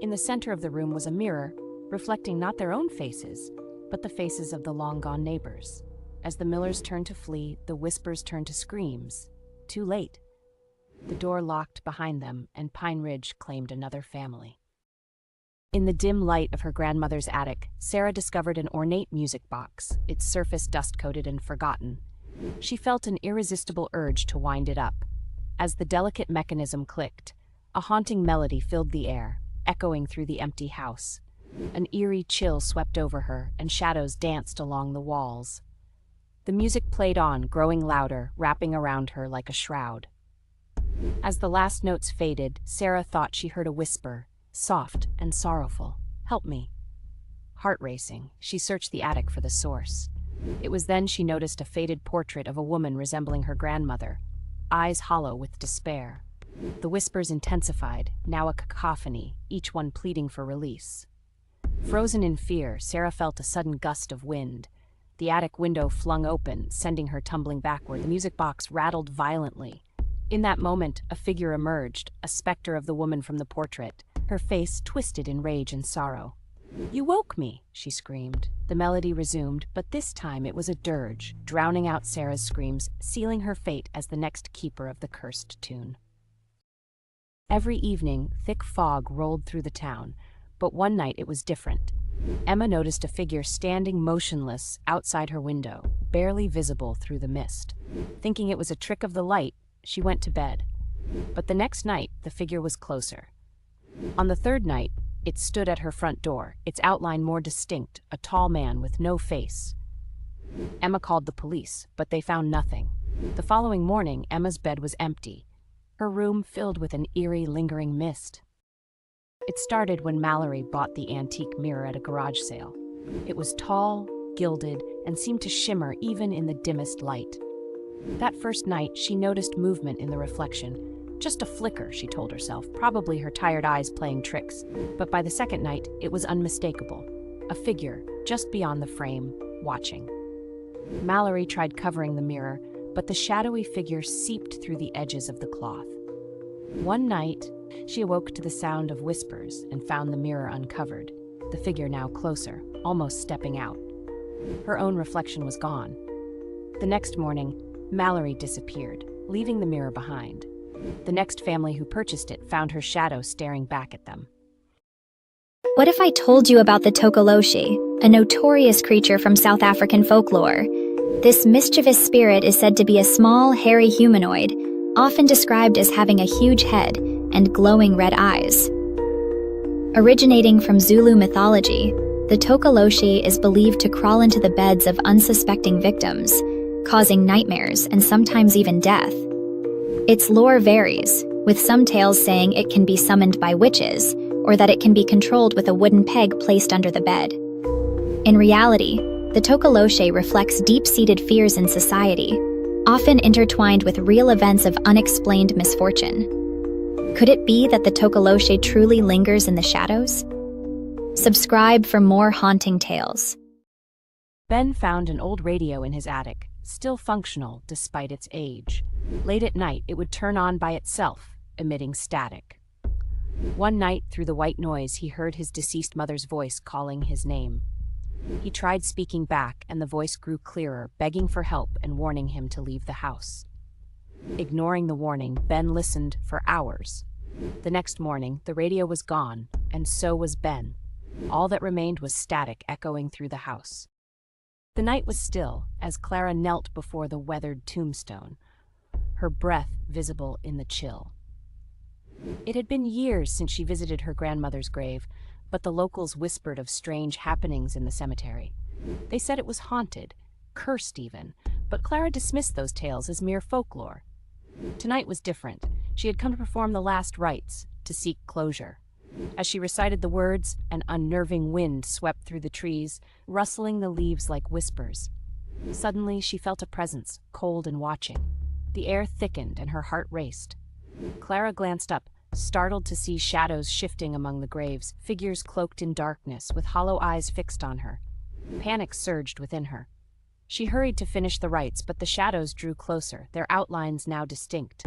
In the center of the room was a mirror, reflecting not their own faces, but the faces of the long-gone neighbors. As the Millers turned to flee, the whispers turned to screams. Too late. The door locked behind them, and Pine Ridge claimed another family. In the dim light of her grandmother's attic, Sarah discovered an ornate music box, its surface dust-coated and forgotten. She felt an irresistible urge to wind it up. As the delicate mechanism clicked, a haunting melody filled the air, echoing through the empty house. An eerie chill swept over her, and shadows danced along the walls. The music played on, growing louder, wrapping around her like a shroud. As the last notes faded, Sarah thought she heard a whisper, soft and sorrowful. "Help me." Heart racing, she searched the attic for the source. It was then she noticed a faded portrait of a woman resembling her grandmother, eyes hollow with despair. The whispers intensified, now a cacophony, each one pleading for release. Frozen in fear, Sarah felt a sudden gust of wind. The attic window flung open, sending her tumbling backward. The music box rattled violently. In that moment, a figure emerged, a specter of the woman from the portrait, her face twisted in rage and sorrow. "You woke me," she screamed. The melody resumed, but this time it was a dirge, drowning out Sarah's screams, sealing her fate as the next keeper of the cursed tune. Every evening, thick fog rolled through the town, but one night it was different. Emma noticed a figure standing motionless outside her window, barely visible through the mist. Thinking it was a trick of the light, she went to bed. But the next night, the figure was closer. On the third night, it stood at her front door, its outline more distinct, a tall man with no face. Emma called the police, but they found nothing. The following morning, Emma's bed was empty, her room filled with an eerie, lingering mist. It started when Mallory bought the antique mirror at a garage sale. It was tall, gilded, and seemed to shimmer even in the dimmest light. That first night, she noticed movement in the reflection. Just a flicker, she told herself, probably her tired eyes playing tricks. But by the second night, it was unmistakable. A figure, just beyond the frame, watching. Mallory tried covering the mirror, but the shadowy figure seeped through the edges of the cloth. One night, she awoke to the sound of whispers and found the mirror uncovered, the figure now closer, almost stepping out. Her own reflection was gone. The next morning, Mallory disappeared, leaving the mirror behind. The next family who purchased it found her shadow staring back at them. What if I told you about the Tokoloshi, a notorious creature from South African folklore? This mischievous spirit is said to be a small, hairy humanoid, often described as having a huge head and glowing red eyes. Originating from Zulu mythology, the Tokoloshi is believed to crawl into the beds of unsuspecting victims, causing nightmares and sometimes even death. Its lore varies, with some tales saying it can be summoned by witches, or that it can be controlled with a wooden peg placed under the bed. In reality, the Tokoloshi reflects deep-seated fears in society, often intertwined with real events of unexplained misfortune. Could it be that the Tokoloshi truly lingers in the shadows? Subscribe for more haunting tales. Ben found an old radio in his attic, still functional despite its age. Late at night, it would turn on by itself, emitting static. One night, through the white noise, he heard his deceased mother's voice calling his name. He tried speaking back, and the voice grew clearer, begging for help and warning him to leave the house. Ignoring the warning, Ben listened for hours. The next morning, the radio was gone, and so was Ben. All that remained was static echoing through the house. The night was still, as Clara knelt before the weathered tombstone, her breath visible in the chill. It had been years since she visited her grandmother's grave, but the locals whispered of strange happenings in the cemetery. They said it was haunted, cursed even, but Clara dismissed those tales as mere folklore. Tonight was different. She had come to perform the last rites, to seek closure. As she recited the words, an unnerving wind swept through the trees, rustling the leaves like whispers. Suddenly, she felt a presence, cold and watching. The air thickened and her heart raced. Clara glanced up, startled to see shadows shifting among the graves, figures cloaked in darkness with hollow eyes fixed on her. Panic surged within her. She hurried to finish the rites, but the shadows drew closer, their outlines now distinct.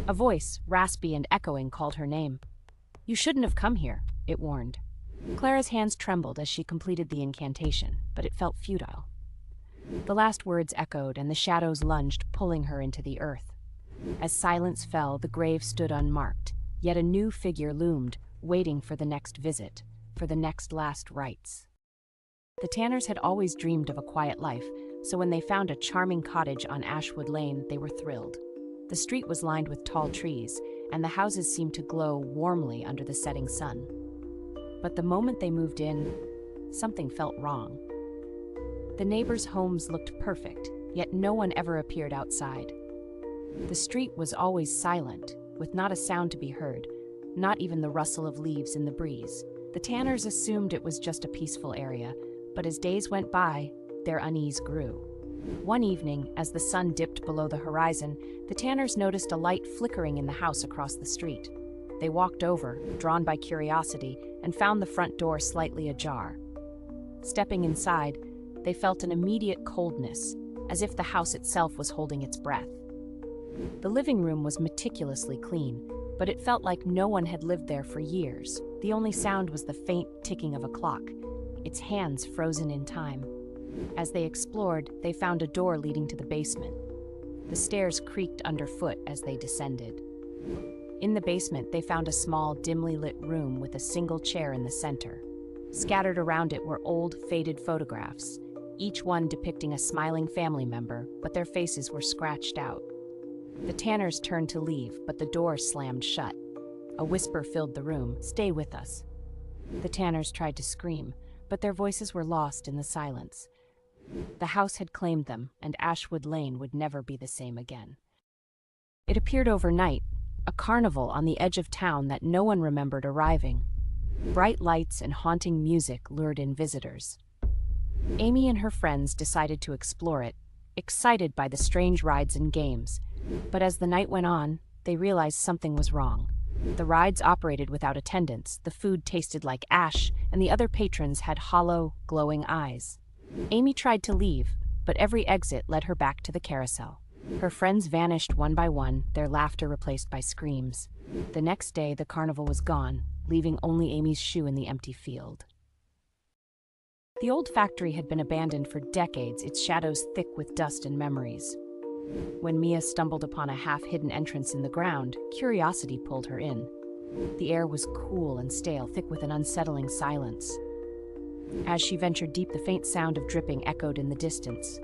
A voice, raspy and echoing, called her name. "You shouldn't have come here," it warned. Clara's hands trembled as she completed the incantation, but it felt futile. The last words echoed, and the shadows lunged, pulling her into the earth. As silence fell, the grave stood unmarked, yet a new figure loomed, waiting for the next visit, for the next last rites. The Tanners had always dreamed of a quiet life, so when they found a charming cottage on Ashwood Lane, they were thrilled. The street was lined with tall trees, and the houses seemed to glow warmly under the setting sun. But the moment they moved in, something felt wrong. The neighbors' homes looked perfect, yet no one ever appeared outside. The street was always silent, with not a sound to be heard, not even the rustle of leaves in the breeze. The Tanners assumed it was just a peaceful area, but as days went by, their unease grew. One evening, as the sun dipped below the horizon, the Tanners noticed a light flickering in the house across the street. They walked over, drawn by curiosity, and found the front door slightly ajar. Stepping inside, they felt an immediate coldness, as if the house itself was holding its breath. The living room was meticulously clean, but it felt like no one had lived there for years. The only sound was the faint ticking of a clock, its hands frozen in time. As they explored, they found a door leading to the basement. The stairs creaked underfoot as they descended. In the basement, they found a small, dimly lit room with a single chair in the center. Scattered around it were old, faded photographs, each one depicting a smiling family member, but their faces were scratched out. The Tanners turned to leave, but the door slammed shut. A whisper filled the room, "Stay with us." The Tanners tried to scream, but their voices were lost in the silence. The house had claimed them, and Ashwood Lane would never be the same again. It appeared overnight, a carnival on the edge of town that no one remembered arriving. Bright lights and haunting music lured in visitors. Amy and her friends decided to explore it, excited by the strange rides and games. But as the night went on, they realized something was wrong. The rides operated without attendants, the food tasted like ash, and the other patrons had hollow, glowing eyes. Amy tried to leave, but every exit led her back to the carousel. Her friends vanished one by one, their laughter replaced by screams. The next day, the carnival was gone, leaving only Amy's shoe in the empty field. The old factory had been abandoned for decades, its shadows thick with dust and memories. When Mia stumbled upon a half-hidden entrance in the ground, curiosity pulled her in. The air was cool and stale, thick with an unsettling silence. As she ventured deep, the faint sound of dripping echoed in the distance.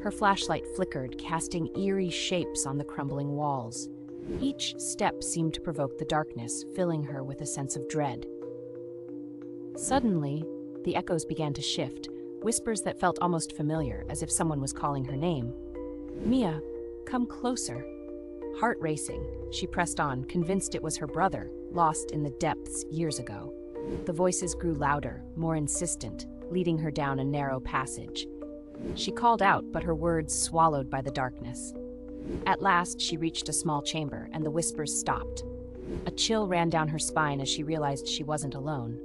Her flashlight flickered, casting eerie shapes on the crumbling walls. Each step seemed to provoke the darkness, filling her with a sense of dread. Suddenly, the echoes began to shift, whispers that felt almost familiar, as if someone was calling her name. "Mia, come closer." Heart racing, she pressed on, convinced it was her brother, lost in the depths years ago. The voices grew louder, more insistent, leading her down a narrow passage. She called out, but her words swallowed by the darkness. At last, she reached a small chamber, and the whispers stopped. A chill ran down her spine as she realized she wasn't alone.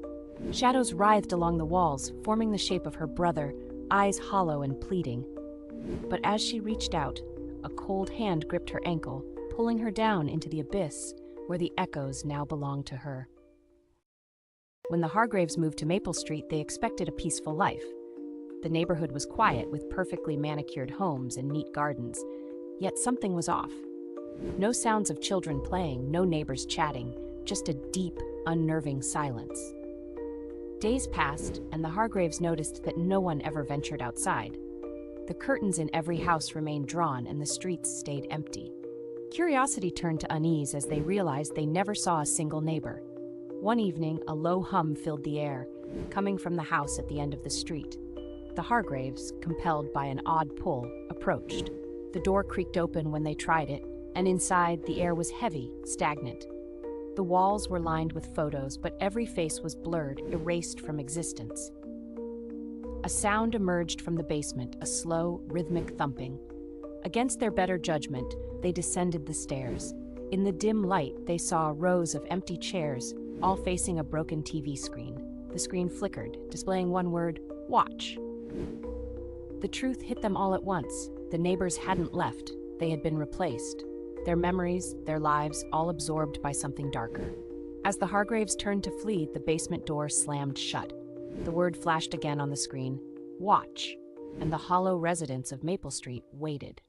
Shadows writhed along the walls, forming the shape of her brother, eyes hollow and pleading. But as she reached out, a cold hand gripped her ankle, pulling her down into the abyss where the echoes now belonged to her. When the Hargraves moved to Maple Street, they expected a peaceful life. The neighborhood was quiet, with perfectly manicured homes and neat gardens. Yet something was off. No sounds of children playing, no neighbors chatting, just a deep, unnerving silence. Days passed, and the Hargraves noticed that no one ever ventured outside. The curtains in every house remained drawn, and the streets stayed empty. Curiosity turned to unease as they realized they never saw a single neighbor. One evening, a low hum filled the air, coming from the house at the end of the street. The Hargraves, compelled by an odd pull, approached. The door creaked open when they tried it, and inside, the air was heavy, stagnant. The walls were lined with photos, but every face was blurred, erased from existence. A sound emerged from the basement, a slow, rhythmic thumping. Against their better judgment, they descended the stairs. In the dim light, they saw rows of empty chairs, all facing a broken TV screen. The screen flickered, displaying one word, "Watch." The truth hit them all at once. The neighbors hadn't left. They had been replaced. Their memories, their lives, all absorbed by something darker. As the Hargraves turned to flee, the basement door slammed shut. The word flashed again on the screen, "Watch," and the hollow residents of Maple Street waited.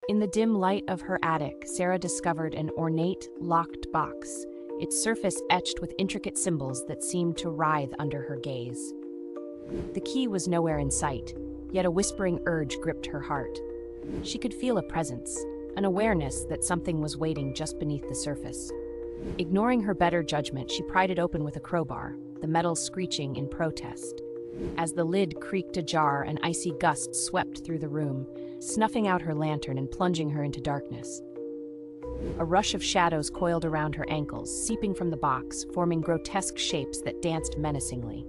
In the dim light of her attic, Sarah discovered an ornate, locked box, its surface etched with intricate symbols that seemed to writhe under her gaze. The key was nowhere in sight, yet a whispering urge gripped her heart. She could feel a presence, an awareness that something was waiting just beneath the surface. Ignoring her better judgment, she pried it open with a crowbar, the metal screeching in protest. As the lid creaked ajar, an icy gust swept through the room, snuffing out her lantern and plunging her into darkness. A rush of shadows coiled around her ankles, seeping from the box, forming grotesque shapes that danced menacingly.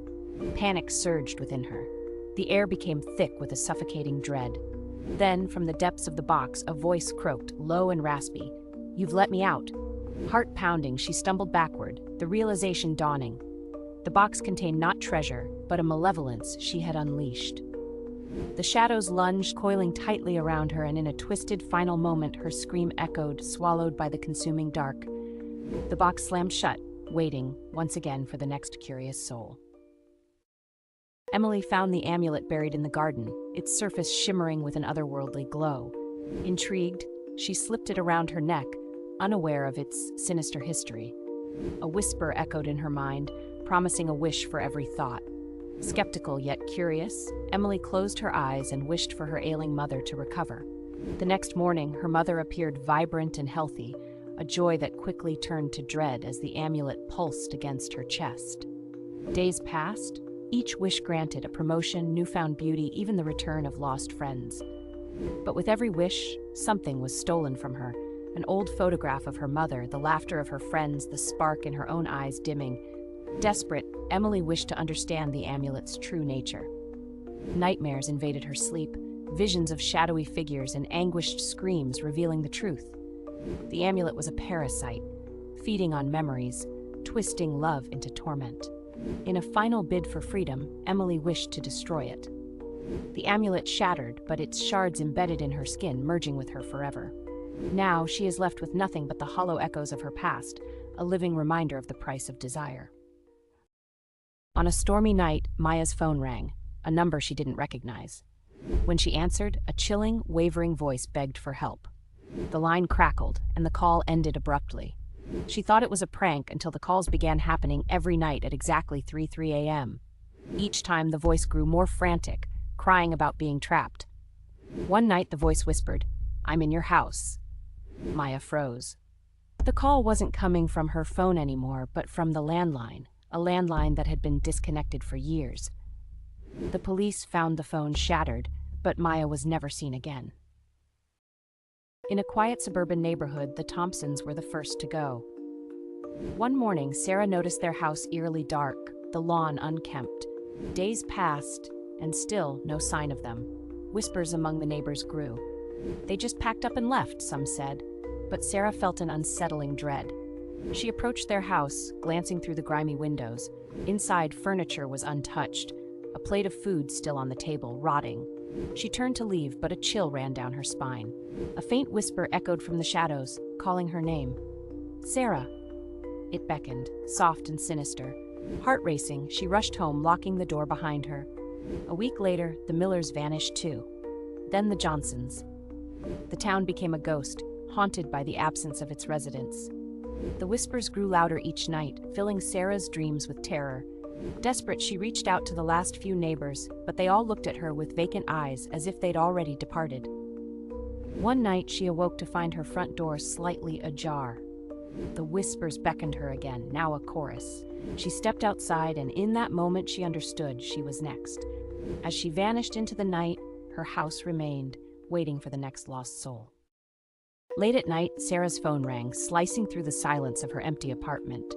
Panic surged within her. The air became thick with a suffocating dread. Then, from the depths of the box, a voice croaked, low and raspy, "You've let me out." Heart pounding, she stumbled backward, the realization dawning. The box contained not treasure, but a malevolence she had unleashed. The shadows lunged, coiling tightly around her, and in a twisted final moment, her scream echoed, swallowed by the consuming dark. The box slammed shut, waiting, once again, for the next curious soul. Emily found the amulet buried in the garden, its surface shimmering with an otherworldly glow. Intrigued, she slipped it around her neck, unaware of its sinister history. A whisper echoed in her mind, promising a wish for every thought. Skeptical yet curious, Emily closed her eyes and wished for her ailing mother to recover. The next morning, her mother appeared vibrant and healthy, a joy that quickly turned to dread as the amulet pulsed against her chest. Days passed, each wish granted, a promotion, newfound beauty, even the return of lost friends. But with every wish, something was stolen from her. An old photograph of her mother, the laughter of her friends, the spark in her own eyes dimming. Desperate, Emily wished to understand the amulet's true nature. Nightmares invaded her sleep, visions of shadowy figures and anguished screams revealing the truth. The amulet was a parasite, feeding on memories, twisting love into torment. In a final bid for freedom, Emily wished to destroy it. The amulet shattered, but its shards embedded in her skin, merging with her forever. Now she is left with nothing but the hollow echoes of her past, a living reminder of the price of desire. On a stormy night, Maya's phone rang, a number she didn't recognize. When she answered, a chilling, wavering voice begged for help. The line crackled, and the call ended abruptly. She thought it was a prank until the calls began happening every night at exactly 3 a.m. Each time the voice grew more frantic, crying about being trapped. One night the voice whispered, "I'm in your house." Maya froze. The call wasn't coming from her phone anymore, but from the landline, a landline that had been disconnected for years. The police found the phone shattered, but Maya was never seen again. In a quiet suburban neighborhood, the Thompsons were the first to go. One morning, Sarah noticed their house eerily dark, the lawn unkempt. Days passed, and still no sign of them. Whispers among the neighbors grew. They just packed up and left, some said, but Sarah felt an unsettling dread. She approached their house, glancing through the grimy windows. Inside, furniture was untouched, a plate of food still on the table, rotting. She turned to leave, but a chill ran down her spine. A faint whisper echoed from the shadows, calling her name. "Sarah." It beckoned, soft and sinister. Heart racing, she rushed home, locking the door behind her. A week later, the Millers vanished too. Then the Johnsons. The town became a ghost, haunted by the absence of its residents. The whispers grew louder each night, filling Sarah's dreams with terror. Desperate, she reached out to the last few neighbors, but they all looked at her with vacant eyes, as if they'd already departed. One night, she awoke to find her front door slightly ajar. The whispers beckoned her again, now a chorus. She stepped outside, and in that moment she understood she was next. As she vanished into the night, her house remained, waiting for the next lost soul. Late at night, Sarah's phone rang, slicing through the silence of her empty apartment.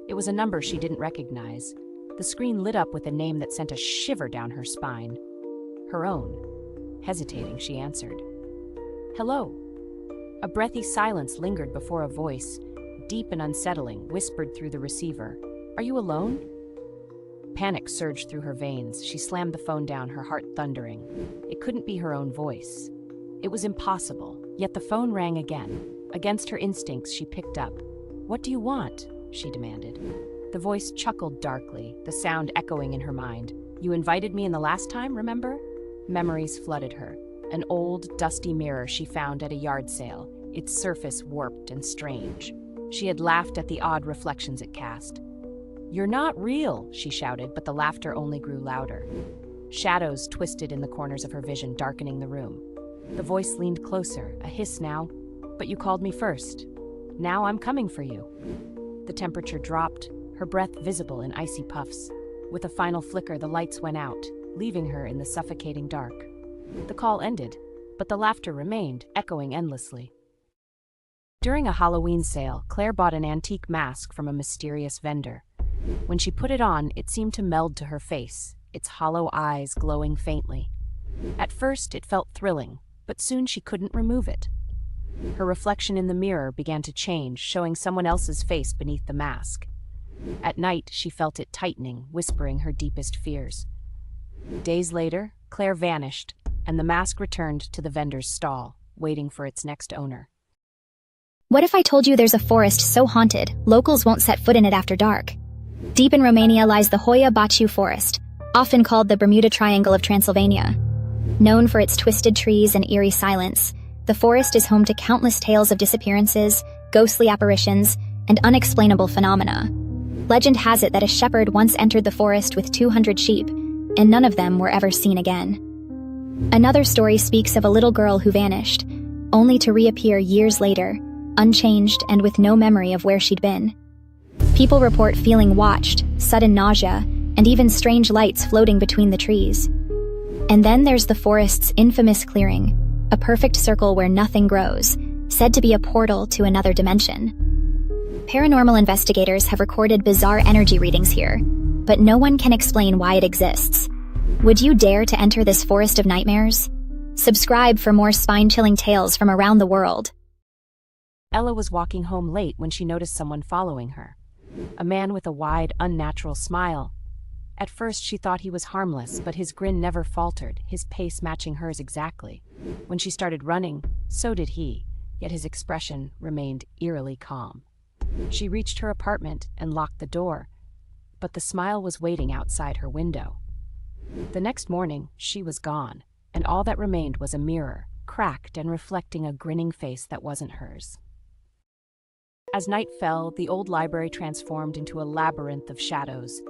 It was a number she didn't recognize. The screen lit up with a name that sent a shiver down her spine. Her own. Hesitating, she answered. "Hello." A breathy silence lingered before a voice, deep and unsettling, whispered through the receiver. "Are you alone?" Panic surged through her veins. She slammed the phone down, her heart thundering. It couldn't be her own voice. It was impossible, yet the phone rang again. Against her instincts, she picked up. "What do you want?" she demanded. The voice chuckled darkly, the sound echoing in her mind. "You invited me in the last time, remember?" Memories flooded her. An old, dusty mirror she found at a yard sale, its surface warped and strange. She had laughed at the odd reflections it cast. "You're not real," she shouted, but the laughter only grew louder. Shadows twisted in the corners of her vision, darkening the room. The voice leaned closer, a hiss now. "But you called me first. Now I'm coming for you." The temperature dropped, her breath visible in icy puffs. With a final flicker, the lights went out, leaving her in the suffocating dark. The call ended, but the laughter remained, echoing endlessly. During a Halloween sale, Claire bought an antique mask from a mysterious vendor. When she put it on, it seemed to meld to her face, its hollow eyes glowing faintly. At first, it felt thrilling, but soon she couldn't remove it. Her reflection in the mirror began to change, showing someone else's face beneath the mask. At night, she felt it tightening, whispering her deepest fears. Days later, Claire vanished, and the mask returned to the vendor's stall, waiting for its next owner. What if I told you there's a forest so haunted, locals won't set foot in it after dark? Deep in Romania lies the Hoia Baciu Forest, often called the Bermuda Triangle of Transylvania. Known for its twisted trees and eerie silence, the forest is home to countless tales of disappearances, ghostly apparitions, and unexplainable phenomena. Legend has it that a shepherd once entered the forest with 200 sheep, and none of them were ever seen again. Another story speaks of a little girl who vanished, only to reappear years later, unchanged and with no memory of where she'd been. People report feeling watched, sudden nausea, and even strange lights floating between the trees. And then there's the forest's infamous clearing, a perfect circle where nothing grows, said to be a portal to another dimension. Paranormal investigators have recorded bizarre energy readings here, but no one can explain why it exists. Would you dare to enter this forest of nightmares? Subscribe for more spine-chilling tales from around the world. Ella was walking home late when she noticed someone following her. A man with a wide, unnatural smile. At first she thought he was harmless, but his grin never faltered, his pace matching hers exactly. When she started running, so did he, yet his expression remained eerily calm. She reached her apartment and locked the door, but the smile was waiting outside her window. The next morning, she was gone, and all that remained was a mirror, cracked and reflecting a grinning face that wasn't hers. As night fell, the old library transformed into a labyrinth of shadows.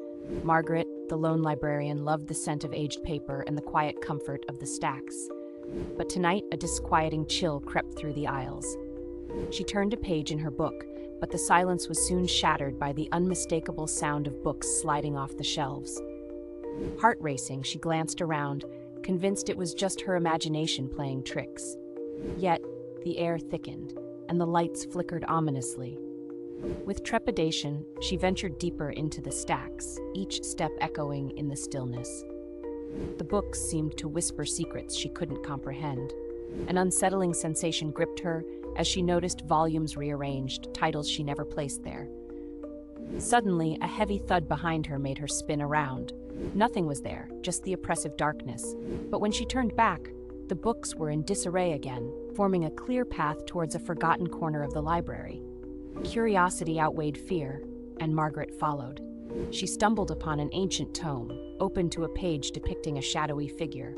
Margaret, the lone librarian, loved the scent of aged paper and the quiet comfort of the stacks. But tonight, a disquieting chill crept through the aisles. She turned a page in her book, but the silence was soon shattered by the unmistakable sound of books sliding off the shelves. Heart racing, she glanced around, convinced it was just her imagination playing tricks. Yet, the air thickened, and the lights flickered ominously. With trepidation, she ventured deeper into the stacks, each step echoing in the stillness. The books seemed to whisper secrets she couldn't comprehend. An unsettling sensation gripped her as she noticed volumes rearranged, titles she never placed there. Suddenly, a heavy thud behind her made her spin around. Nothing was there, just the oppressive darkness. But when she turned back, the books were in disarray again, forming a clear path towards a forgotten corner of the library. Curiosity outweighed fear, and Margaret followed. She stumbled upon an ancient tome, open to a page depicting a shadowy figure.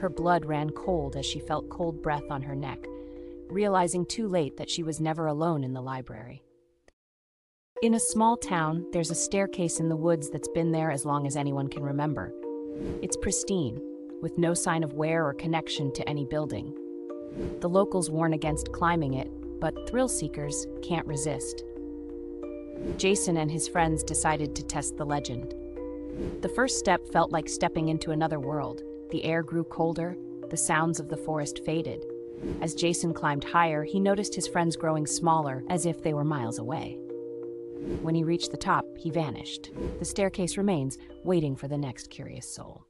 Her blood ran cold as she felt cold breath on her neck, realizing too late that she was never alone in the library. In a small town, there's a staircase in the woods that's been there as long as anyone can remember. It's pristine, with no sign of wear or connection to any building. The locals warn against climbing it, but thrill seekers can't resist. Jason and his friends decided to test the legend. The first step felt like stepping into another world. The air grew colder, the sounds of the forest faded. As Jason climbed higher, he noticed his friends growing smaller, as if they were miles away. When he reached the top, he vanished. The staircase remains, waiting for the next curious soul.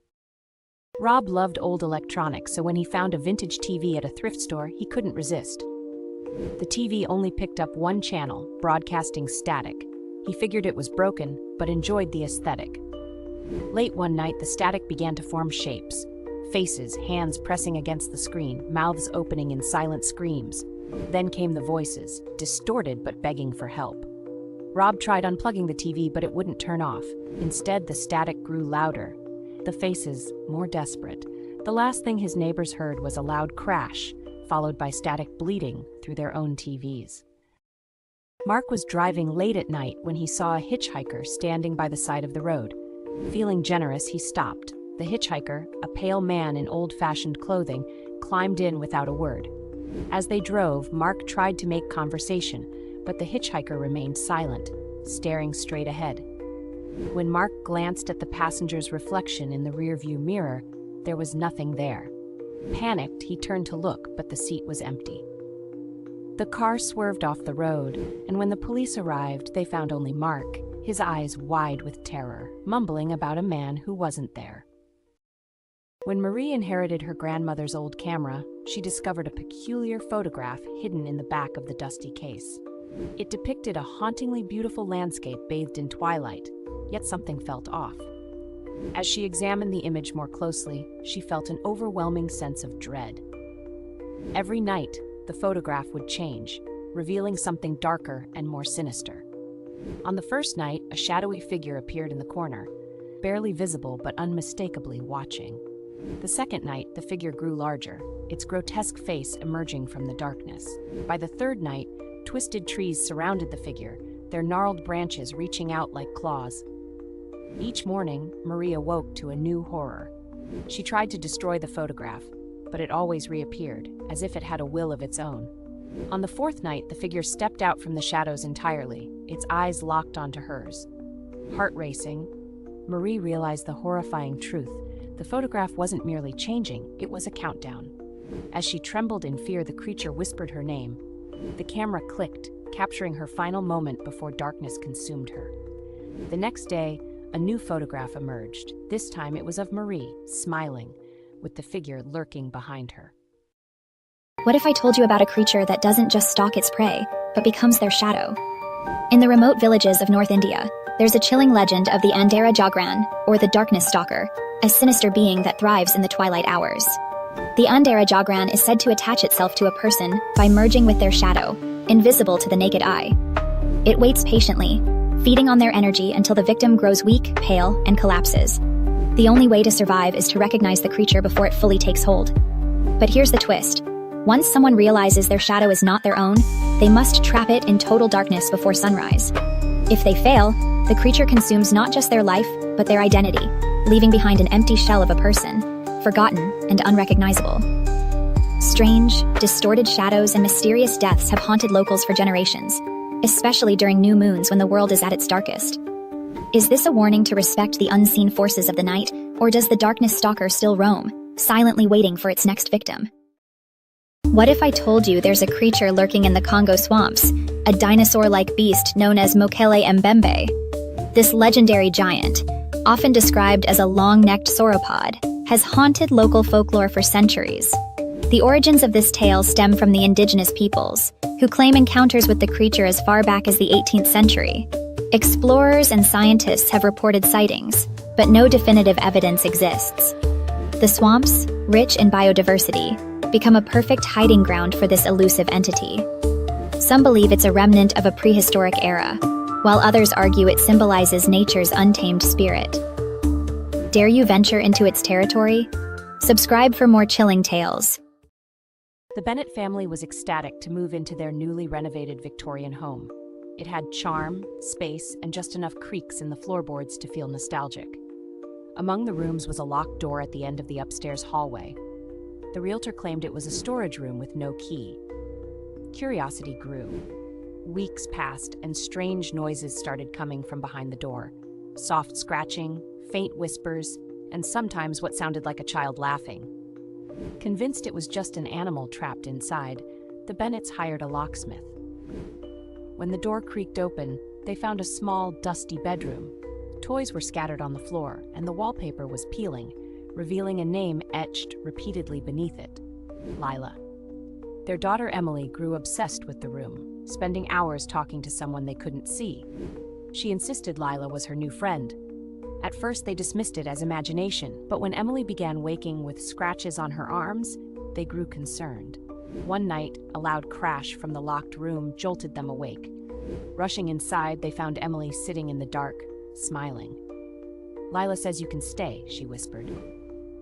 Rob loved old electronics, so when he found a vintage TV at a thrift store, he couldn't resist. The TV only picked up one channel, broadcasting static. He figured it was broken, but enjoyed the aesthetic. Late one night, the static began to form shapes. Faces, hands pressing against the screen, mouths opening in silent screams. Then came the voices, distorted but begging for help. Rob tried unplugging the TV, but it wouldn't turn off. Instead, the static grew louder. The faces, more desperate. The last thing his neighbors heard was a loud crash, followed by static bleeding through their own TVs. Mark was driving late at night when he saw a hitchhiker standing by the side of the road. Feeling generous, he stopped. The hitchhiker, a pale man in old-fashioned clothing, climbed in without a word. As they drove, Mark tried to make conversation, but the hitchhiker remained silent, staring straight ahead. When Mark glanced at the passenger's reflection in the rearview mirror, there was nothing there. Panicked, he turned to look, but the seat was empty. The car swerved off the road, and when the police arrived, they found only Mark, his eyes wide with terror, mumbling about a man who wasn't there. When Marie inherited her grandmother's old camera, she discovered a peculiar photograph hidden in the back of the dusty case. It depicted a hauntingly beautiful landscape bathed in twilight, yet something felt off. As she examined the image more closely, she felt an overwhelming sense of dread. Every night, the photograph would change, revealing something darker and more sinister. On the first night, a shadowy figure appeared in the corner, barely visible but unmistakably watching. The second night, the figure grew larger, its grotesque face emerging from the darkness. By the third night, twisted trees surrounded the figure, their gnarled branches reaching out like claws. Each morning, Marie awoke to a new horror. She tried to destroy the photograph, but it always reappeared, as if it had a will of its own. On the fourth night, the figure stepped out from the shadows entirely, its eyes locked onto hers. Heart racing, Marie realized the horrifying truth. The photograph wasn't merely changing, it was a countdown. As she trembled in fear, the creature whispered her name. The camera clicked, capturing her final moment before darkness consumed her. The next day, a new photograph emerged. This time it was of Marie, smiling, with the figure lurking behind her. What if I told you about a creature that doesn't just stalk its prey, but becomes their shadow? In the remote villages of North India, there's a chilling legend of the Andhera Jagran, or the Darkness Stalker, a sinister being that thrives in the twilight hours. The Andhera Jagran is said to attach itself to a person by merging with their shadow, invisible to the naked eye. It waits patiently, feeding on their energy until the victim grows weak, pale, and collapses. The only way to survive is to recognize the creature before it fully takes hold. But here's the twist. Once someone realizes their shadow is not their own, they must trap it in total darkness before sunrise. If they fail, the creature consumes not just their life, but their identity, leaving behind an empty shell of a person, forgotten and unrecognizable. Strange, distorted shadows and mysterious deaths have haunted locals for generations, especially during new moons when the world is at its darkest. Is this a warning to respect the unseen forces of the night, or does the Darkness Stalker still roam, silently waiting for its next victim? What if I told you there's a creature lurking in the Congo swamps, a dinosaur-like beast known as Mokele Mbembe? This legendary giant, often described as a long-necked sauropod, has haunted local folklore for centuries. The origins of this tale stem from the indigenous peoples, who claim encounters with the creature as far back as the 18th century. Explorers and scientists have reported sightings, but no definitive evidence exists. The swamps, rich in biodiversity, become a perfect hiding ground for this elusive entity. Some believe it's a remnant of a prehistoric era, while others argue it symbolizes nature's untamed spirit. Dare you venture into its territory? Subscribe for more chilling tales. The Bennett family was ecstatic to move into their newly renovated Victorian home. It had charm, space, and just enough creaks in the floorboards to feel nostalgic. Among the rooms was a locked door at the end of the upstairs hallway. The realtor claimed it was a storage room with no key. Curiosity grew. Weeks passed, and strange noises started coming from behind the door. Soft scratching, faint whispers, and sometimes what sounded like a child laughing. Convinced it was just an animal trapped inside, the Bennetts hired a locksmith. When the door creaked open, they found a small, dusty bedroom. Toys were scattered on the floor, and the wallpaper was peeling, revealing a name etched repeatedly beneath it: Lila. Their daughter Emily grew obsessed with the room, spending hours talking to someone they couldn't see. She insisted Lila was her new friend. At first, they dismissed it as imagination, but when Emily began waking with scratches on her arms, they grew concerned. One night, a loud crash from the locked room jolted them awake. Rushing inside, they found Emily sitting in the dark, smiling. "Lila says you can stay," she whispered.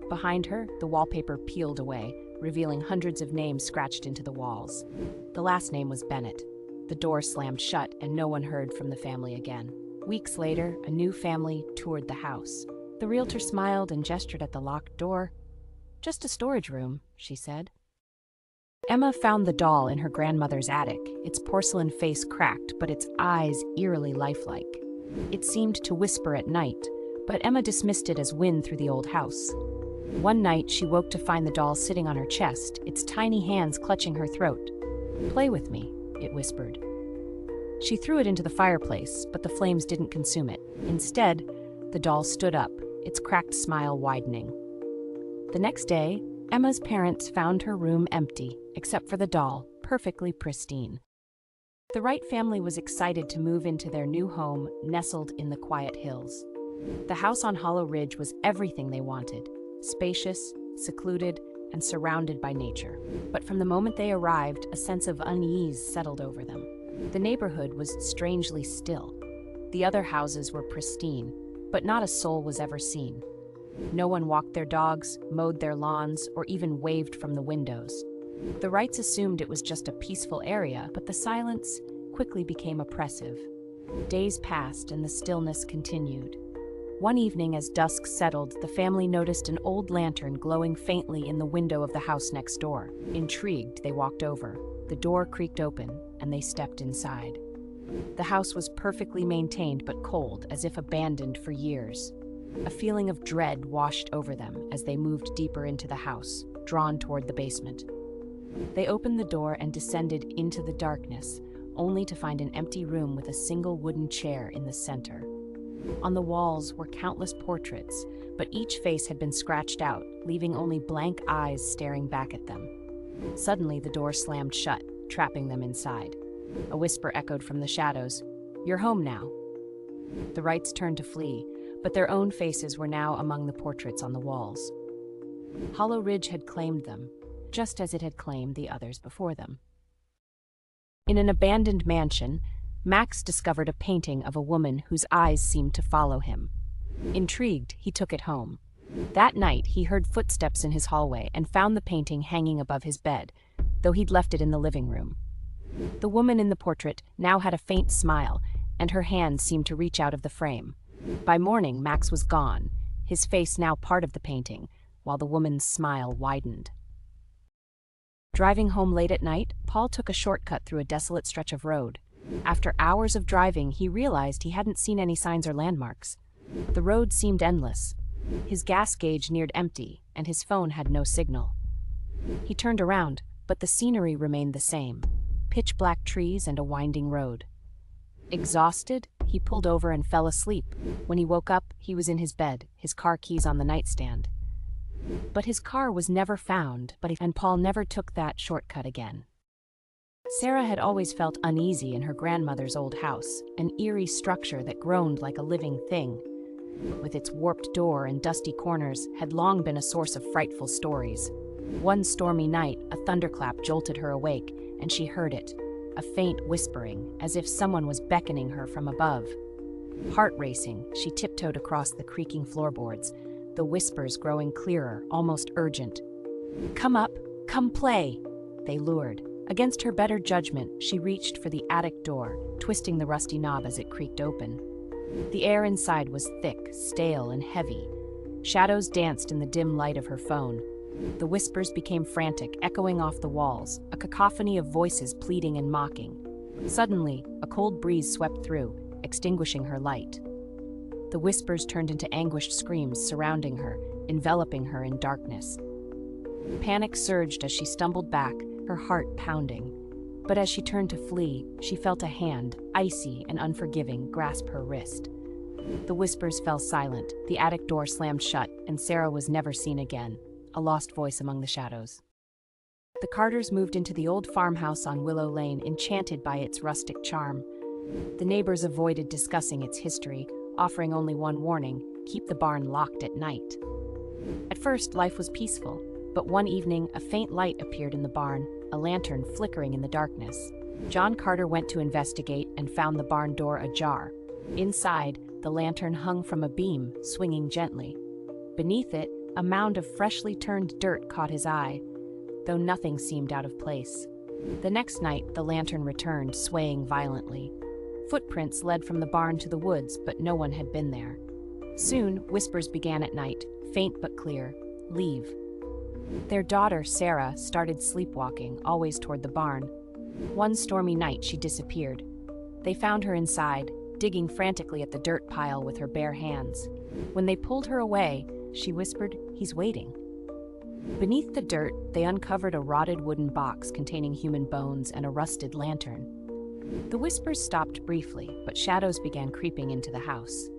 Behind her, the wallpaper peeled away, revealing hundreds of names scratched into the walls. The last name was Bennett. The door slammed shut, and no one heard from the family again. Weeks later, a new family toured the house. The realtor smiled and gestured at the locked door. "Just a storage room," she said. Emma found the doll in her grandmother's attic, its porcelain face cracked, but its eyes eerily lifelike. It seemed to whisper at night, but Emma dismissed it as wind through the old house. One night, she woke to find the doll sitting on her chest, its tiny hands clutching her throat. "Play with me," it whispered. She threw it into the fireplace, but the flames didn't consume it. Instead, the doll stood up, its cracked smile widening. The next day, Emma's parents found her room empty, except for the doll, perfectly pristine. The Wright family was excited to move into their new home, nestled in the quiet hills. The house on Hollow Ridge was everything they wanted: spacious, secluded, and surrounded by nature. But from the moment they arrived, a sense of unease settled over them. The neighborhood was strangely still. The other houses were pristine, but not a soul was ever seen. No one walked their dogs, mowed their lawns, or even waved from the windows. The Wrights assumed it was just a peaceful area, but the silence quickly became oppressive. Days passed and the stillness continued. One evening, as dusk settled, the family noticed an old lantern glowing faintly in the window of the house next door. Intrigued, they walked over. The door creaked open, and they stepped inside. The house was perfectly maintained but cold, as if abandoned for years. A feeling of dread washed over them as they moved deeper into the house, drawn toward the basement. They opened the door and descended into the darkness, only to find an empty room with a single wooden chair in the center. On the walls were countless portraits, but each face had been scratched out, leaving only blank eyes staring back at them. Suddenly, the door slammed shut, trapping them inside. A whisper echoed from the shadows, "You're home now." The Wrights turned to flee, but their own faces were now among the portraits on the walls. Hollow Ridge had claimed them, just as it had claimed the others before them. In an abandoned mansion, Max discovered a painting of a woman whose eyes seemed to follow him. Intrigued, he took it home. That night, he heard footsteps in his hallway and found the painting hanging above his bed, though he'd left it in the living room. The woman in the portrait now had a faint smile, and her hand seemed to reach out of the frame. By morning, Max was gone, his face now part of the painting, while the woman's smile widened. Driving home late at night, Paul took a shortcut through a desolate stretch of road. After hours of driving, he realized he hadn't seen any signs or landmarks. The road seemed endless. His gas gauge neared empty, and his phone had no signal. He turned around, but the scenery remained the same: pitch-black trees and a winding road. Exhausted, he pulled over and fell asleep. When he woke up, he was in his bed, his car keys on the nightstand. But his car was never found, and Paul never took that shortcut again. Sarah had always felt uneasy in her grandmother's old house, an eerie structure that groaned like a living thing. With its warped door and dusty corners, had long been a source of frightful stories. One stormy night, a thunderclap jolted her awake, and she heard it, a faint whispering, as if someone was beckoning her from above. Heart racing, she tiptoed across the creaking floorboards, the whispers growing clearer, almost urgent. "Come up, come play," they lured. Against her better judgment, she reached for the attic door, twisting the rusty knob as it creaked open. The air inside was thick, stale, and heavy. Shadows danced in the dim light of her phone. The whispers became frantic, echoing off the walls, a cacophony of voices pleading and mocking. Suddenly, a cold breeze swept through, extinguishing her light. The whispers turned into anguished screams surrounding her, enveloping her in darkness. Panic surged as she stumbled back, her heart pounding. But as she turned to flee, she felt a hand, icy and unforgiving, grasp her wrist. The whispers fell silent, the attic door slammed shut, and Sarah was never seen again, a lost voice among the shadows. The Carters moved into the old farmhouse on Willow Lane, enchanted by its rustic charm. The neighbors avoided discussing its history, offering only one warning: keep the barn locked at night. At first, life was peaceful, but one evening, a faint light appeared in the barn, a lantern flickering in the darkness. John Carter went to investigate and found the barn door ajar. Inside, the lantern hung from a beam, swinging gently. Beneath it, a mound of freshly turned dirt caught his eye, though nothing seemed out of place. The next night, the lantern returned, swaying violently. Footprints led from the barn to the woods, but no one had been there. Soon, whispers began at night, faint but clear. Leave. Their daughter, Sarah, started sleepwalking, always toward the barn. One stormy night, she disappeared. They found her inside, digging frantically at the dirt pile with her bare hands. When they pulled her away, she whispered, "He's waiting." Beneath the dirt, they uncovered a rotted wooden box containing human bones and a rusted lantern. The whispers stopped briefly, but shadows began creeping into the house.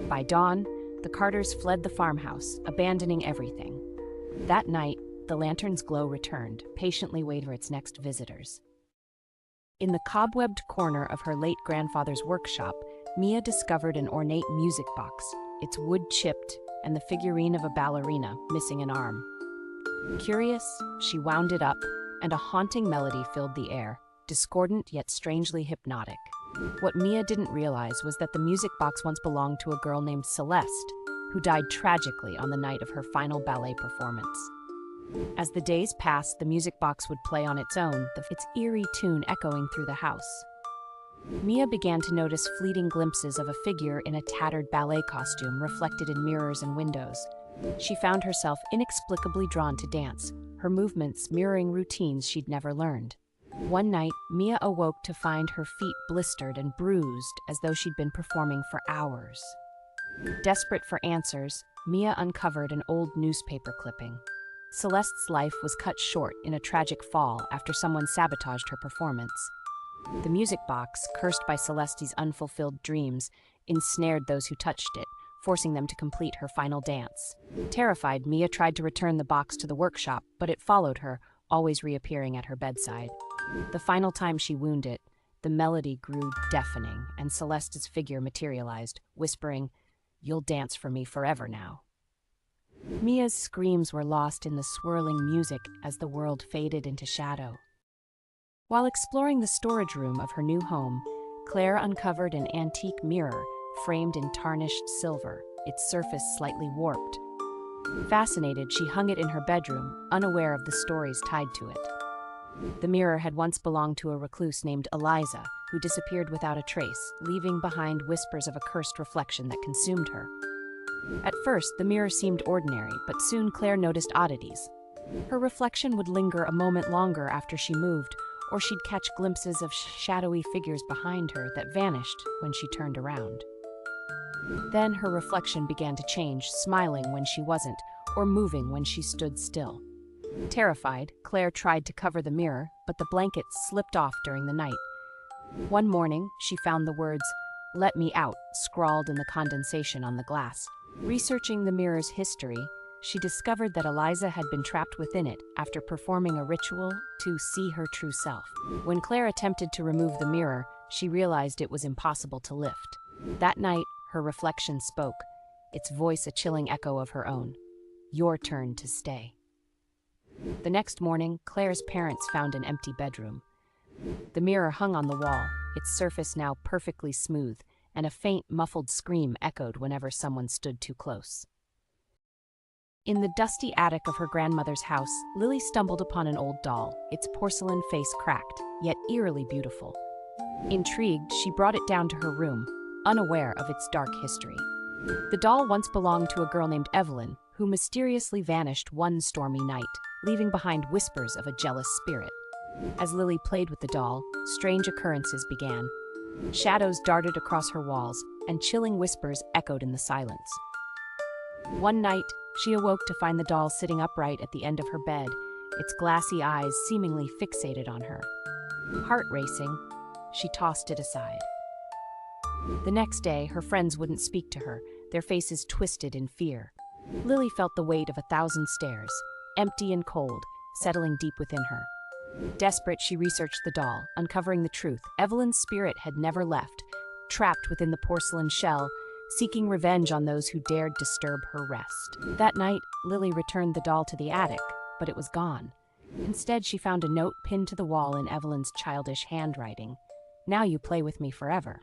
By dawn, the Carters fled the farmhouse, abandoning everything. That night, the lantern's glow returned, patiently waiting for its next visitors. In the cobwebbed corner of her late grandfather's workshop, Mia discovered an ornate music box, its wood chipped, and the figurine of a ballerina missing an arm. Curious, she wound it up, and a haunting melody filled the air, discordant yet strangely hypnotic. What Mia didn't realize was that the music box once belonged to a girl named Celeste, who died tragically on the night of her final ballet performance. As the days passed, the music box would play on its own, its eerie tune echoing through the house. Mia began to notice fleeting glimpses of a figure in a tattered ballet costume reflected in mirrors and windows. She found herself inexplicably drawn to dance, her movements mirroring routines she'd never learned. One night, Mia awoke to find her feet blistered and bruised as though she'd been performing for hours. Desperate for answers, Mia uncovered an old newspaper clipping. Celeste's life was cut short in a tragic fall after someone sabotaged her performance. The music box, cursed by Celeste's unfulfilled dreams, ensnared those who touched it, forcing them to complete her final dance. Terrified, Mia tried to return the box to the workshop, but it followed her, always reappearing at her bedside. The final time she wound it, the melody grew deafening, and Celeste's figure materialized, whispering, "You'll dance for me forever now." Mia's screams were lost in the swirling music as the world faded into shadow. While exploring the storage room of her new home, Claire uncovered an antique mirror framed in tarnished silver, its surface slightly warped. Fascinated, she hung it in her bedroom, unaware of the stories tied to it. The mirror had once belonged to a recluse named Eliza, who disappeared without a trace, leaving behind whispers of a cursed reflection that consumed her. At first, the mirror seemed ordinary, but soon Claire noticed oddities. Her reflection would linger a moment longer after she moved, or she'd catch glimpses of shadowy figures behind her that vanished when she turned around. Then her reflection began to change, smiling when she wasn't, or moving when she stood still. Terrified, Claire tried to cover the mirror, but the blanket slipped off during the night. One morning, she found the words, "Let me out," scrawled in the condensation on the glass. Researching the mirror's history, she discovered that Eliza had been trapped within it after performing a ritual to see her true self. When Claire attempted to remove the mirror, she realized it was impossible to lift. That night, her reflection spoke, its voice a chilling echo of her own. "Your turn to stay." The next morning, Claire's parents found an empty bedroom. The mirror hung on the wall, its surface now perfectly smooth, and a faint, muffled scream echoed whenever someone stood too close. In the dusty attic of her grandmother's house, Lily stumbled upon an old doll, its porcelain face cracked, yet eerily beautiful. Intrigued, she brought it down to her room, unaware of its dark history. The doll once belonged to a girl named Evelyn, who mysteriously vanished one stormy night, leaving behind whispers of a jealous spirit. As Lily played with the doll, strange occurrences began. Shadows darted across her walls, and chilling whispers echoed in the silence. One night, she awoke to find the doll sitting upright at the end of her bed, its glassy eyes seemingly fixated on her. Heart racing, she tossed it aside. The next day, her friends wouldn't speak to her, their faces twisted in fear. Lily felt the weight of 1,000 stares, empty and cold, settling deep within her. Desperate, she researched the doll, uncovering the truth. Evelyn's spirit had never left, trapped within the porcelain shell, seeking revenge on those who dared disturb her rest. That night, Lily returned the doll to the attic, but it was gone. Instead, she found a note pinned to the wall in Evelyn's childish handwriting. "Now you play with me forever."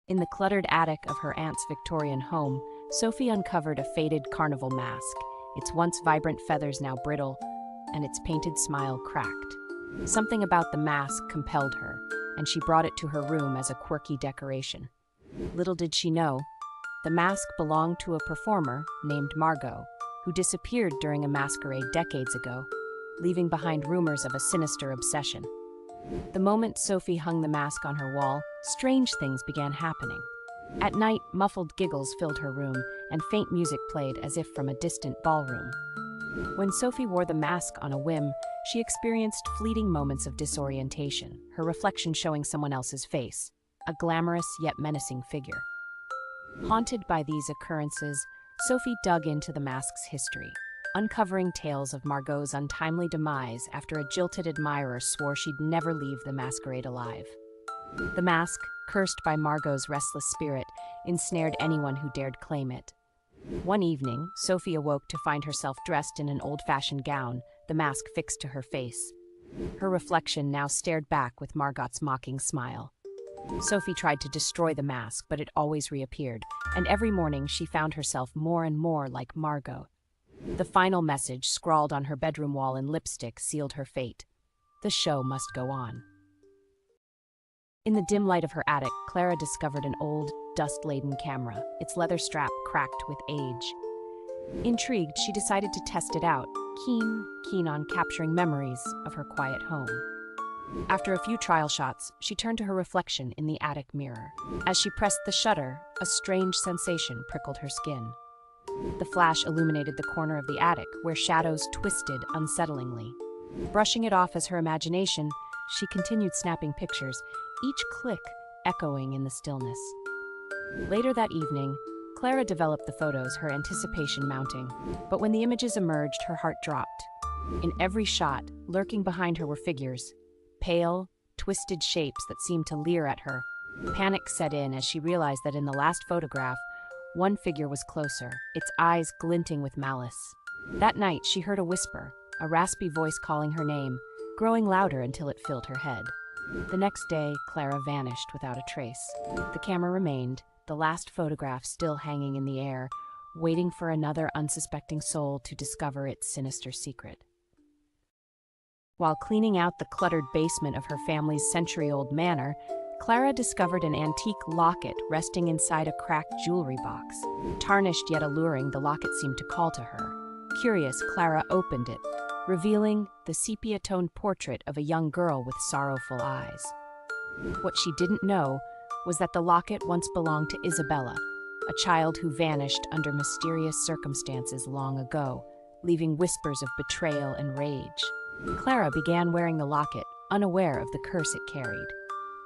In the cluttered attic of her aunt's Victorian home, Sophie uncovered a faded carnival mask, its once vibrant feathers now brittle, and its painted smile cracked. Something about the mask compelled her, and she brought it to her room as a quirky decoration. Little did she know, the mask belonged to a performer named Margot, who disappeared during a masquerade decades ago, leaving behind rumors of a sinister obsession. The moment Sophie hung the mask on her wall, strange things began happening. At night, muffled giggles filled her room, and faint music played as if from a distant ballroom. When Sophie wore the mask on a whim, she experienced fleeting moments of disorientation, her reflection showing someone else's face, a glamorous yet menacing figure. Haunted by these occurrences, Sophie dug into the mask's history, uncovering tales of Margot's untimely demise after a jilted admirer swore she'd never leave the masquerade alive. The mask, cursed by Margot's restless spirit, ensnared anyone who dared claim it. One evening, Sophie awoke to find herself dressed in an old-fashioned gown, the mask fixed to her face. Her reflection now stared back with Margot's mocking smile. Sophie tried to destroy the mask, but it always reappeared, and every morning she found herself more and more like Margot. The final message, scrawled on her bedroom wall in lipstick, sealed her fate. The show must go on. In the dim light of her attic, Clara discovered an old, dust-laden camera, its leather strap cracked with age. Intrigued, she decided to test it out, keen on capturing memories of her quiet home. After a few trial shots, she turned to her reflection in the attic mirror. As she pressed the shutter, a strange sensation prickled her skin. The flash illuminated the corner of the attic, where shadows twisted unsettlingly. Brushing it off as her imagination, she continued snapping pictures, each click echoing in the stillness. Later that evening, Clara developed the photos, her anticipation mounting. But when the images emerged, her heart dropped. In every shot, lurking behind her were figures, pale, twisted shapes that seemed to leer at her. Panic set in as she realized that in the last photograph, one figure was closer, its eyes glinting with malice. That night, she heard a whisper, a raspy voice calling her name, growing louder until it filled her head. The next day, Clara vanished without a trace. The camera remained, the last photograph still hanging in the air, waiting for another unsuspecting soul to discover its sinister secret. While cleaning out the cluttered basement of her family's century-old manor, Clara discovered an antique locket resting inside a cracked jewelry box. Tarnished yet alluring, the locket seemed to call to her. Curious, Clara opened it, revealing the sepia-toned portrait of a young girl with sorrowful eyes. What she didn't know was that the locket once belonged to Isabella, a child who vanished under mysterious circumstances long ago, leaving whispers of betrayal and rage. Clara began wearing the locket, unaware of the curse it carried.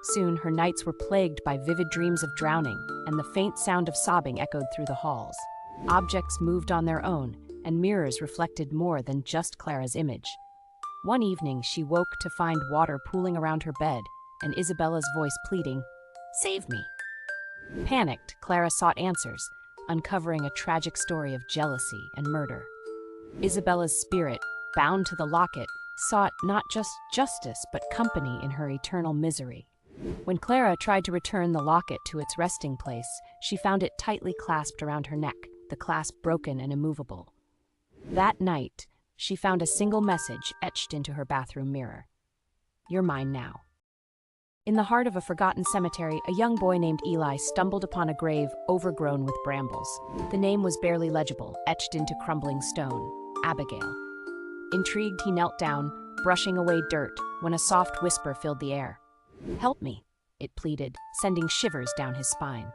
Soon, her nights were plagued by vivid dreams of drowning, and the faint sound of sobbing echoed through the halls. Objects moved on their own, and mirrors reflected more than just Clara's image. One evening, she woke to find water pooling around her bed, and Isabella's voice pleading, "Save me." Panicked, Clara sought answers, uncovering a tragic story of jealousy and murder. Isabella's spirit, bound to the locket, sought not just justice but company in her eternal misery. When Clara tried to return the locket to its resting place, she found it tightly clasped around her neck, the clasp broken and immovable. That night, she found a single message etched into her bathroom mirror. "You're mine now." In the heart of a forgotten cemetery, a young boy named Eli stumbled upon a grave overgrown with brambles. The name was barely legible, etched into crumbling stone: Abigail. Intrigued, he knelt down, brushing away dirt, when a soft whisper filled the air. "Help me," it pleaded, sending shivers down his spine.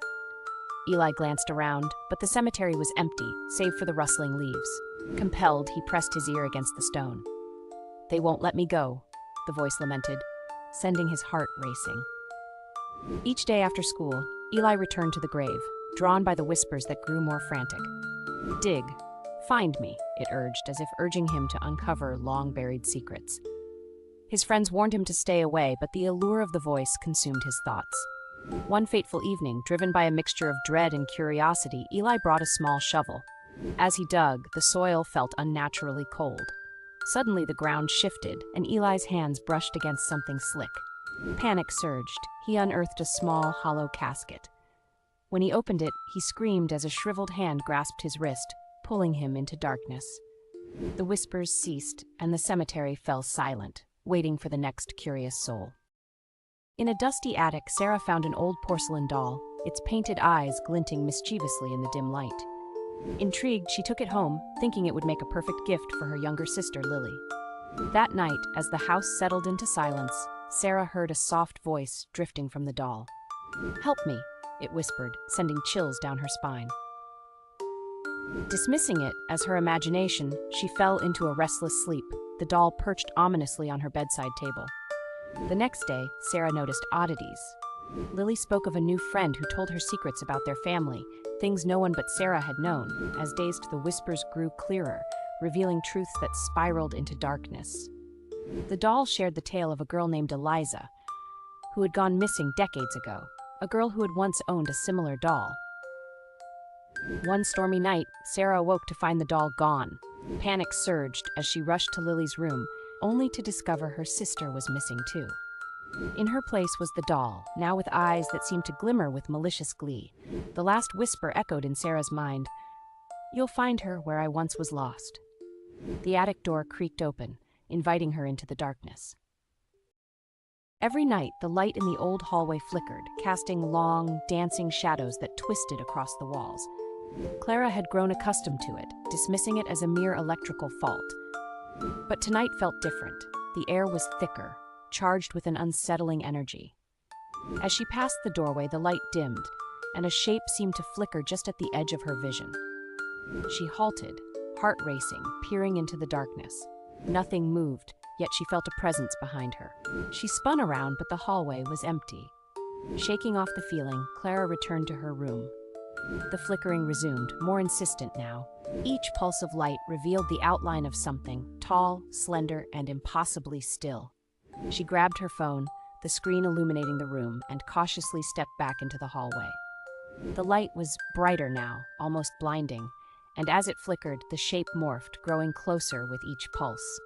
Eli glanced around, but the cemetery was empty, save for the rustling leaves. Compelled, he pressed his ear against the stone. "They won't let me go," the voice lamented, sending his heart racing. Each day after school, Eli returned to the grave, drawn by the whispers that grew more frantic. "Dig," Find me, it urged, as if urging him to uncover long-buried secrets. His friends warned him to stay away, but the allure of the voice consumed his thoughts. One fateful evening, driven by a mixture of dread and curiosity, Eli brought a small shovel. As he dug, the soil felt unnaturally cold. Suddenly, the ground shifted, and Eli's hands brushed against something slick. Panic surged. He unearthed a small, hollow casket. When he opened it, he screamed as a shriveled hand grasped his wrist, pulling him into darkness. The whispers ceased, and the cemetery fell silent, waiting for the next curious soul. In a dusty attic, Sarah found an old porcelain doll, its painted eyes glinting mischievously in the dim light. Intrigued, she took it home, thinking it would make a perfect gift for her younger sister, Lily. That night, as the house settled into silence, Sarah heard a soft voice drifting from the doll. "Help me," it whispered, sending chills down her spine. Dismissing it as her imagination, she fell into a restless sleep, the doll perched ominously on her bedside table. The next day, Sarah noticed oddities. Lily spoke of a new friend who told her secrets about their family, things no one but Sarah had known. As dazed, the whispers grew clearer, revealing truths that spiraled into darkness. The doll shared the tale of a girl named Eliza, who had gone missing decades ago, a girl who had once owned a similar doll. One stormy night, Sarah awoke to find the doll gone. Panic surged as she rushed to Lily's room, only to discover her sister was missing too. In her place was the doll, now with eyes that seemed to glimmer with malicious glee. The last whisper echoed in Sarah's mind, "You'll find her where I once was lost." The attic door creaked open, inviting her into the darkness. Every night, the light in the old hallway flickered, casting long, dancing shadows that twisted across the walls. Clara had grown accustomed to it, dismissing it as a mere electrical fault. But tonight felt different. The air was thicker, charged with an unsettling energy. As she passed the doorway, the light dimmed, and a shape seemed to flicker just at the edge of her vision. She halted, heart racing, peering into the darkness. Nothing moved, yet she felt a presence behind her. She spun around, but the hallway was empty. Shaking off the feeling, Clara returned to her room. The flickering resumed, more insistent now. Each pulse of light revealed the outline of something, tall, slender, and impossibly still. She grabbed her phone, the screen illuminating the room, and cautiously stepped back into the hallway. The light was brighter now, almost blinding, and as it flickered, the shape morphed, growing closer with each pulse.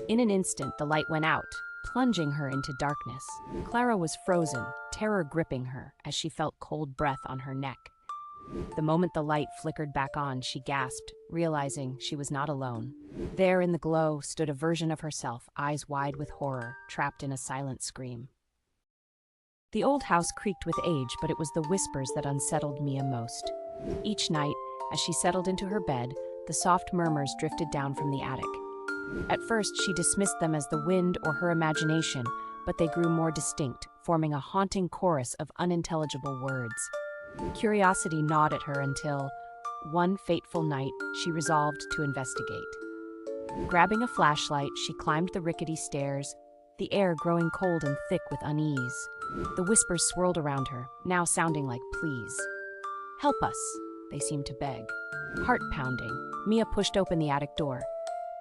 In an instant, the light went out, plunging her into darkness. Clara was frozen, terror gripping her as she felt cold breath on her neck. The moment the light flickered back on, she gasped, realizing she was not alone. There in the glow stood a version of herself, eyes wide with horror, trapped in a silent scream. The old house creaked with age, but it was the whispers that unsettled Mia most. Each night, as she settled into her bed, the soft murmurs drifted down from the attic. At first, she dismissed them as the wind or her imagination, but they grew more distinct, forming a haunting chorus of unintelligible words. Curiosity gnawed at her until, one fateful night, she resolved to investigate. Grabbing a flashlight, she climbed the rickety stairs, the air growing cold and thick with unease. The whispers swirled around her, now sounding like pleas. "Help us," they seemed to beg. Heart pounding, Mia pushed open the attic door.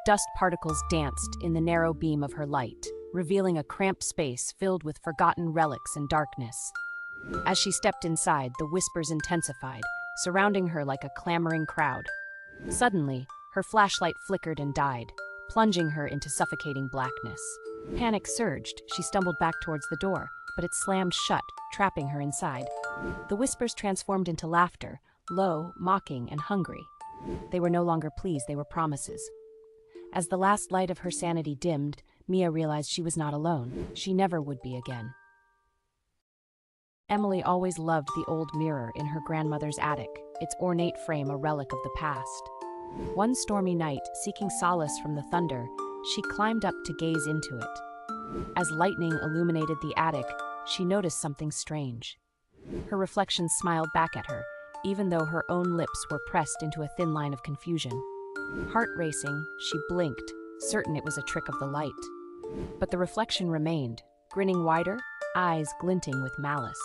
Dust particles danced in the narrow beam of her light, revealing a cramped space filled with forgotten relics and darkness. As she stepped inside, the whispers intensified, surrounding her like a clamoring crowd. Suddenly, her flashlight flickered and died, plunging her into suffocating blackness. Panic surged. She stumbled back towards the door, but it slammed shut, trapping her inside. The whispers transformed into laughter, low, mocking, and hungry. They were no longer pleas, they were promises. As the last light of her sanity dimmed, Mia realized she was not alone. She never would be again. Emily always loved the old mirror in her grandmother's attic, its ornate frame a relic of the past. One stormy night, seeking solace from the thunder, she climbed up to gaze into it. As lightning illuminated the attic, she noticed something strange. Her reflection smiled back at her, even though her own lips were pressed into a thin line of confusion. Heart racing, she blinked, certain it was a trick of the light. But the reflection remained, grinning wider, eyes glinting with malice.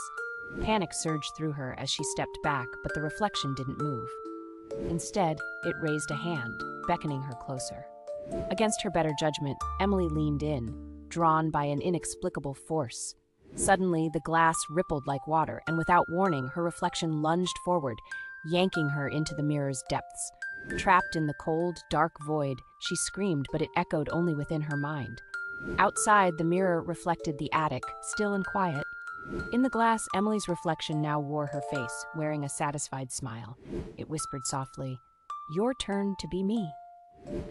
Panic surged through her as she stepped back, but the reflection didn't move. Instead, it raised a hand, beckoning her closer. Against her better judgment, Emily leaned in, drawn by an inexplicable force. Suddenly, the glass rippled like water, and without warning, her reflection lunged forward, yanking her into the mirror's depths. Trapped in the cold, dark void, she screamed, but it echoed only within her mind. Outside, the mirror reflected the attic, still and quiet. In the glass, Emily's reflection now wore her face, wearing a satisfied smile. It whispered softly, "Your turn to be me."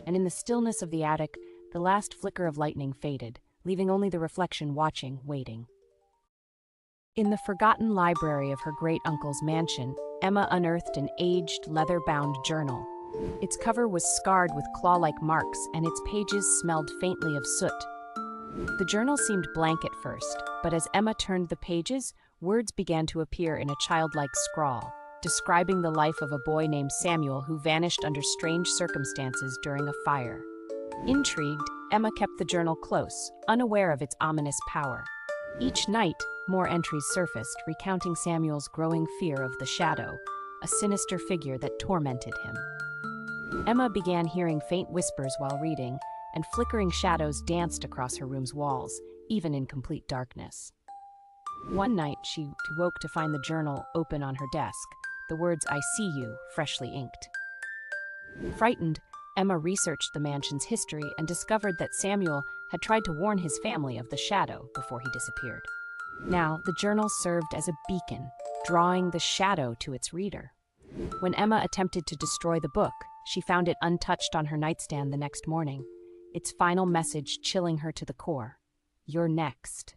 And in the stillness of the attic, the last flicker of lightning faded, leaving only the reflection watching, waiting. In the forgotten library of her great-uncle's mansion, Emma unearthed an aged, leather-bound journal. Its cover was scarred with claw-like marks, and its pages smelled faintly of soot. The journal seemed blank at first, but as Emma turned the pages, words began to appear in a childlike scrawl, describing the life of a boy named Samuel who vanished under strange circumstances during a fire. Intrigued, Emma kept the journal close, unaware of its ominous power. Each night, more entries surfaced, recounting Samuel's growing fear of the shadow, a sinister figure that tormented him. Emma began hearing faint whispers while reading, and flickering shadows danced across her room's walls, even in complete darkness. One night, she woke to find the journal open on her desk, the words "I see you" freshly inked. Frightened, Emma researched the mansion's history and discovered that Samuel had tried to warn his family of the shadow before he disappeared. Now, the journal served as a beacon, drawing the shadow to its reader. When Emma attempted to destroy the book, she found it untouched on her nightstand the next morning, its final message chilling her to the core. "You're next."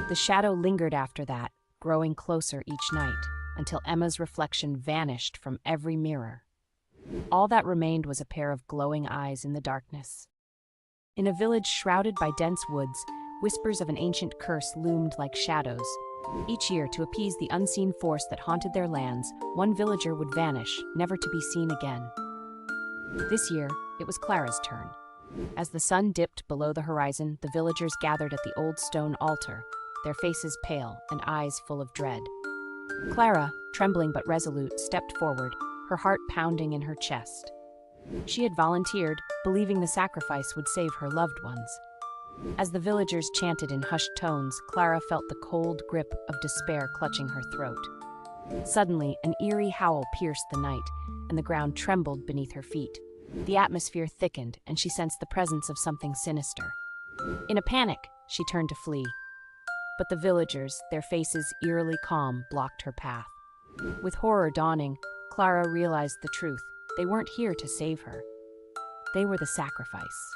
The shadow lingered after that, growing closer each night, until Emma's reflection vanished from every mirror. All that remained was a pair of glowing eyes in the darkness. In a village shrouded by dense woods, whispers of an ancient curse loomed like shadows. Each year, to appease the unseen force that haunted their lands, one villager would vanish, never to be seen again. This year, it was Clara's turn. As the sun dipped below the horizon, the villagers gathered at the old stone altar, their faces pale and eyes full of dread. Clara, trembling but resolute, stepped forward, her heart pounding in her chest. She had volunteered, believing the sacrifice would save her loved ones. As the villagers chanted in hushed tones, Clara felt the cold grip of despair clutching her throat. Suddenly, an eerie howl pierced the night, and the ground trembled beneath her feet. The atmosphere thickened, and she sensed the presence of something sinister. In a panic, she turned to flee. But the villagers, their faces eerily calm, blocked her path. With horror dawning, Clara realized the truth. They weren't here to save her. They were the sacrifice.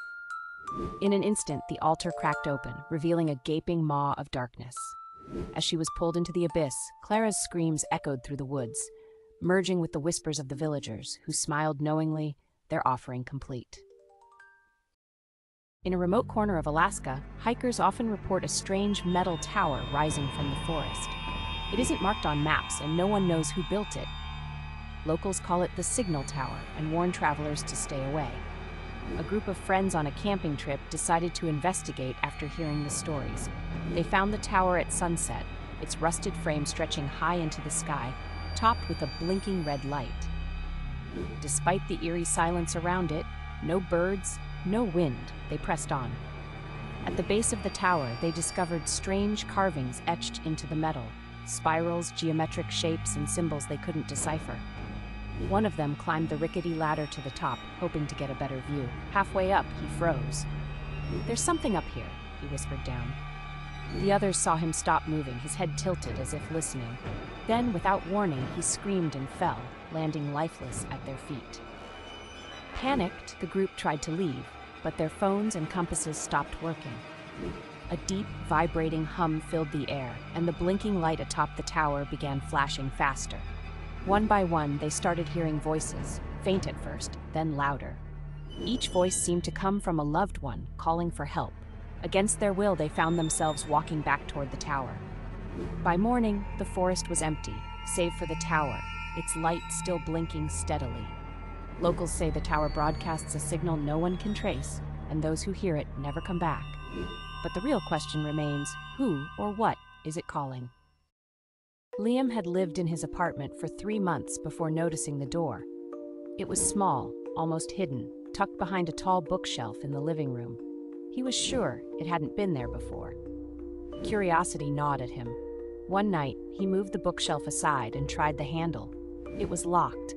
In an instant, the altar cracked open, revealing a gaping maw of darkness. As she was pulled into the abyss, Clara's screams echoed through the woods, merging with the whispers of the villagers, who smiled knowingly, their offering complete. In a remote corner of Alaska, hikers often report a strange metal tower rising from the forest. It isn't marked on maps, and no one knows who built it. Locals call it the Signal Tower and warn travelers to stay away. A group of friends on a camping trip decided to investigate after hearing the stories. They found the tower at sunset, its rusted frame stretching high into the sky, topped with a blinking red light. Despite the eerie silence around it, no birds, no wind, they pressed on. At the base of the tower, they discovered strange carvings etched into the metal, spirals, geometric shapes, and symbols they couldn't decipher. One of them climbed the rickety ladder to the top, hoping to get a better view. Halfway up, he froze. "There's something up here," he whispered down. The others saw him stop moving, his head tilted as if listening. Then, without warning, he screamed and fell, landing lifeless at their feet. Panicked, the group tried to leave, but their phones and compasses stopped working. A deep, vibrating hum filled the air, and the blinking light atop the tower began flashing faster. One by one, they started hearing voices, faint at first, then louder. Each voice seemed to come from a loved one, calling for help. Against their will, they found themselves walking back toward the tower. By morning, the forest was empty, save for the tower, its light still blinking steadily. Locals say the tower broadcasts a signal no one can trace, and those who hear it never come back. But the real question remains, who or what is it calling? Liam had lived in his apartment for 3 months before noticing the door. It was small, almost hidden, tucked behind a tall bookshelf in the living room. He was sure it hadn't been there before. Curiosity gnawed at him. One night, he moved the bookshelf aside and tried the handle. It was locked.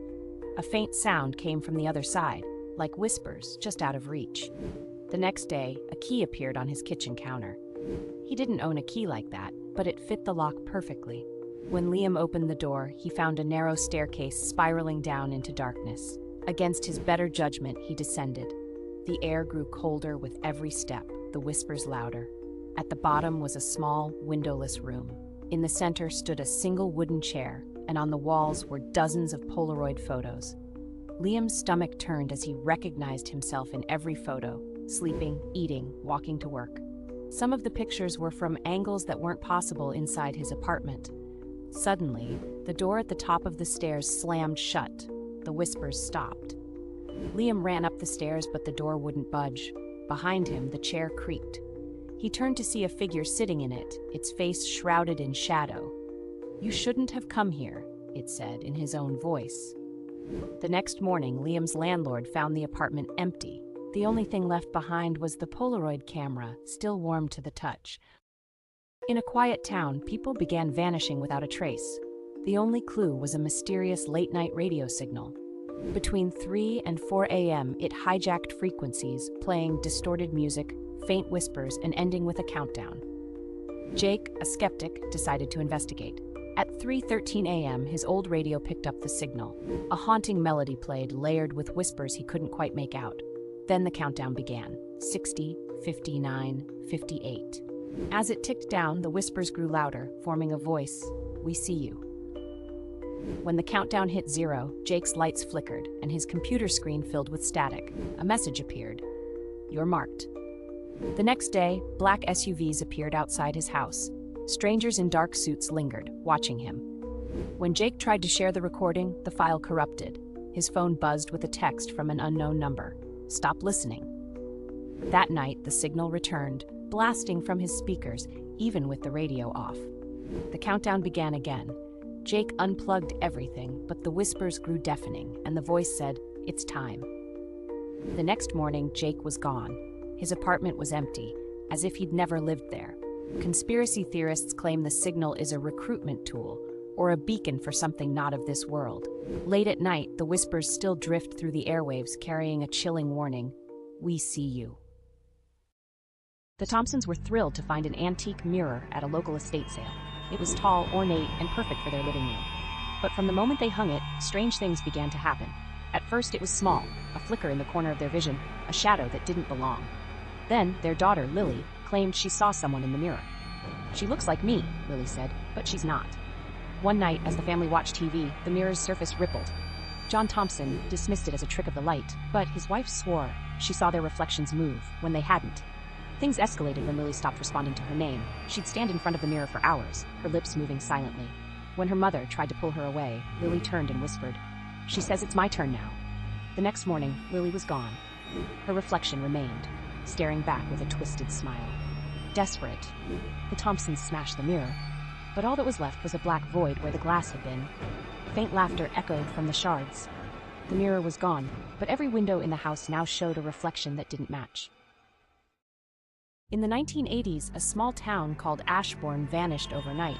A faint sound came from the other side, like whispers just out of reach. The next day, a key appeared on his kitchen counter. He didn't own a key like that, but it fit the lock perfectly. When Liam opened the door, he found a narrow staircase spiraling down into darkness. Against his better judgment, he descended. The air grew colder with every step, the whispers louder. At the bottom was a small, windowless room. In the center stood a single wooden chair, and on the walls were dozens of Polaroid photos. Liam's stomach turned as he recognized himself in every photo, sleeping, eating, walking to work. Some of the pictures were from angles that weren't possible inside his apartment. Suddenly, the door at the top of the stairs slammed shut. The whispers stopped. Liam ran up the stairs, but the door wouldn't budge. Behind him, the chair creaked. He turned to see a figure sitting in it, its face shrouded in shadow. "You shouldn't have come here," it said in his own voice. The next morning, Liam's landlord found the apartment empty. The only thing left behind was the Polaroid camera, still warm to the touch. In a quiet town, people began vanishing without a trace. The only clue was a mysterious late-night radio signal. Between 3 and 4 a.m., it hijacked frequencies, playing distorted music, faint whispers, and ending with a countdown. Jake, a skeptic, decided to investigate. At 3:13 a.m., his old radio picked up the signal. A haunting melody played, layered with whispers he couldn't quite make out. Then the countdown began. 60, 59, 58. As it ticked down, the whispers grew louder, forming a voice. "We see you." When the countdown hit 0, Jake's lights flickered, and his computer screen filled with static. A message appeared. "You're marked." The next day, black SUVs appeared outside his house. Strangers in dark suits lingered, watching him. When Jake tried to share the recording, the file corrupted. His phone buzzed with a text from an unknown number. "Stop listening." That night, the signal returned, blasting from his speakers, even with the radio off. The countdown began again. Jake unplugged everything, but the whispers grew deafening, and the voice said, "It's time." The next morning, Jake was gone. His apartment was empty, as if he'd never lived there. Conspiracy theorists claim the signal is a recruitment tool, or a beacon for something not of this world. Late at night, the whispers still drift through the airwaves, carrying a chilling warning: "We see you." The Thompsons were thrilled to find an antique mirror at a local estate sale. It was tall, ornate, and perfect for their living room. But from the moment they hung it, strange things began to happen. At first it was small, a flicker in the corner of their vision, a shadow that didn't belong. Then their daughter, Lily, claimed she saw someone in the mirror. "She looks like me," Lily said, "but she's not." One night, as the family watched TV, the mirror's surface rippled. John Thompson dismissed it as a trick of the light, but his wife swore she saw their reflections move when they hadn't. Things escalated when Lily stopped responding to her name. She'd stand in front of the mirror for hours, her lips moving silently. When her mother tried to pull her away, Lily turned and whispered, "She says it's my turn now." The next morning, Lily was gone. Her reflection remained, staring back with a twisted smile. Desperate, the Thompsons smashed the mirror, but all that was left was a black void where the glass had been. Faint laughter echoed from the shards. The mirror was gone, but every window in the house now showed a reflection that didn't match. In the 1980s, a small town called Ashbourne vanished overnight.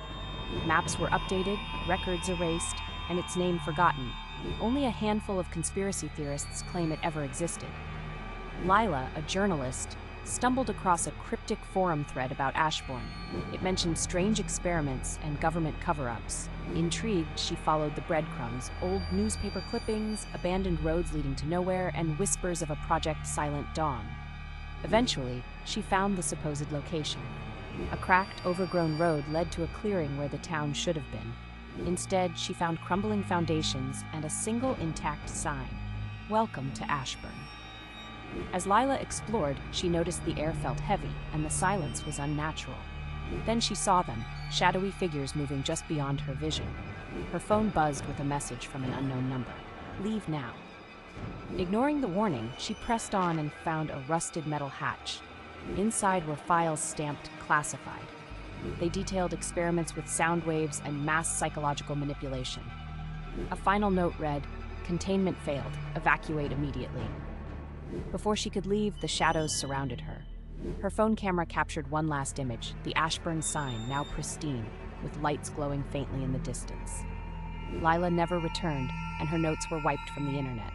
Maps were updated, records erased, and its name forgotten. Only a handful of conspiracy theorists claim it ever existed. Lila, a journalist, stumbled across a cryptic forum thread about Ashbourne. It mentioned strange experiments and government cover-ups. Intrigued, she followed the breadcrumbs, old newspaper clippings, abandoned roads leading to nowhere, and whispers of a Project Silent Dawn. Eventually, she found the supposed location. A cracked, overgrown road led to a clearing where the town should have been. Instead, she found crumbling foundations and a single intact sign: "Welcome to Ashbourne." As Lila explored, she noticed the air felt heavy and the silence was unnatural. Then she saw them, shadowy figures moving just beyond her vision. Her phone buzzed with a message from an unknown number: "Leave now." Ignoring the warning, she pressed on and found a rusted metal hatch. Inside were files stamped "Classified." They detailed experiments with sound waves and mass psychological manipulation. A final note read, Containment failed. Evacuate immediately. Before she could leave, the shadows surrounded her. Her phone camera captured one last image, the Ashburn sign, now pristine, with lights glowing faintly in the distance. Lila never returned, and her notes were wiped from the internet.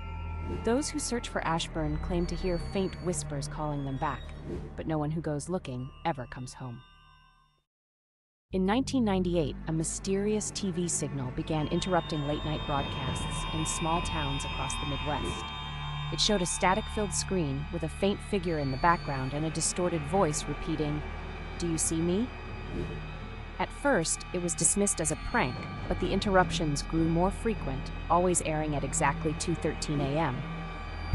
Those who search for Ashburn claim to hear faint whispers calling them back, but no one who goes looking ever comes home. In 1998, a mysterious TV signal began interrupting late-night broadcasts in small towns across the Midwest. It showed a static-filled screen with a faint figure in the background and a distorted voice repeating, "Do you see me?" At first, it was dismissed as a prank, but the interruptions grew more frequent, always airing at exactly 2:13 a.m.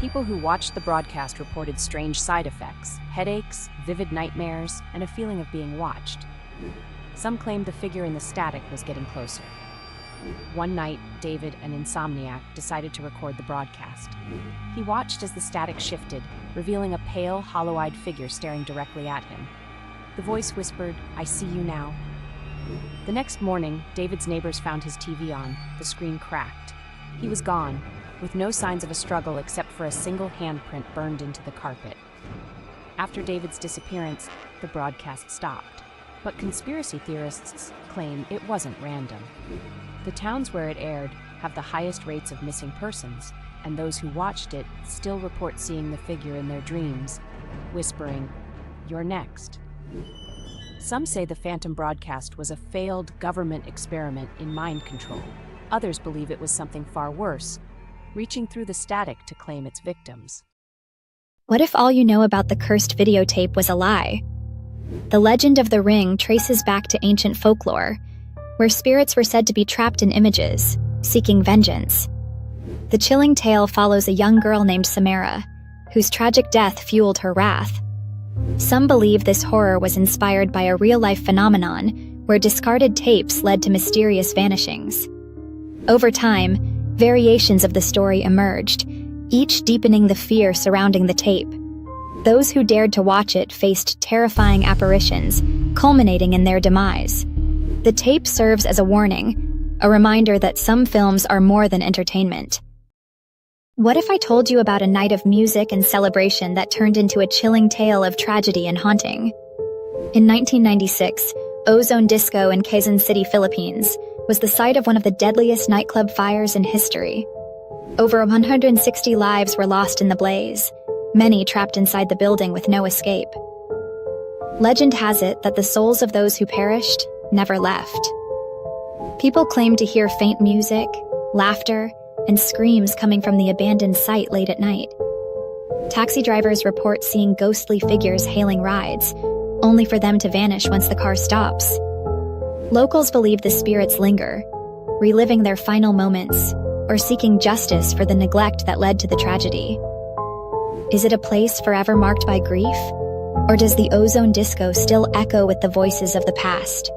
People who watched the broadcast reported strange side effects, headaches, vivid nightmares, and a feeling of being watched. Some claimed the figure in the static was getting closer. One night, David, an insomniac, decided to record the broadcast. He watched as the static shifted, revealing a pale, hollow-eyed figure staring directly at him. The voice whispered, "I see you now." The next morning, David's neighbors found his TV on. The screen cracked. He was gone, with no signs of a struggle except for a single handprint burned into the carpet. After David's disappearance, the broadcast stopped. But conspiracy theorists claim it wasn't random. The towns where it aired have the highest rates of missing persons, and those who watched it still report seeing the figure in their dreams, whispering, "You're next." Some say the phantom broadcast was a failed government experiment in mind control. Others believe it was something far worse, reaching through the static to claim its victims. What if all you know about the cursed videotape was a lie? The legend of the ring traces back to ancient folklore, where spirits were said to be trapped in images, seeking vengeance. The chilling tale follows a young girl named Samara, whose tragic death fueled her wrath. Some believe this horror was inspired by a real-life phenomenon where discarded tapes led to mysterious vanishings. Over time, variations of the story emerged, each deepening the fear surrounding the tape. Those who dared to watch it faced terrifying apparitions, culminating in their demise. The tape serves as a warning, a reminder that some films are more than entertainment. What if I told you about a night of music and celebration that turned into a chilling tale of tragedy and haunting? In 1996, Ozone Disco in Quezon City, Philippines, was the site of one of the deadliest nightclub fires in history. Over 160 lives were lost in the blaze, many trapped inside the building with no escape. Legend has it that the souls of those who perished never left. People claim to hear faint music, laughter, and screams coming from the abandoned site late at night. Taxi drivers report seeing ghostly figures hailing rides, only for them to vanish once the car stops. Locals believe the spirits linger, reliving their final moments, or seeking justice for the neglect that led to the tragedy. Is it a place forever marked by grief? Or does the Ozone Disco still echo with the voices of the past?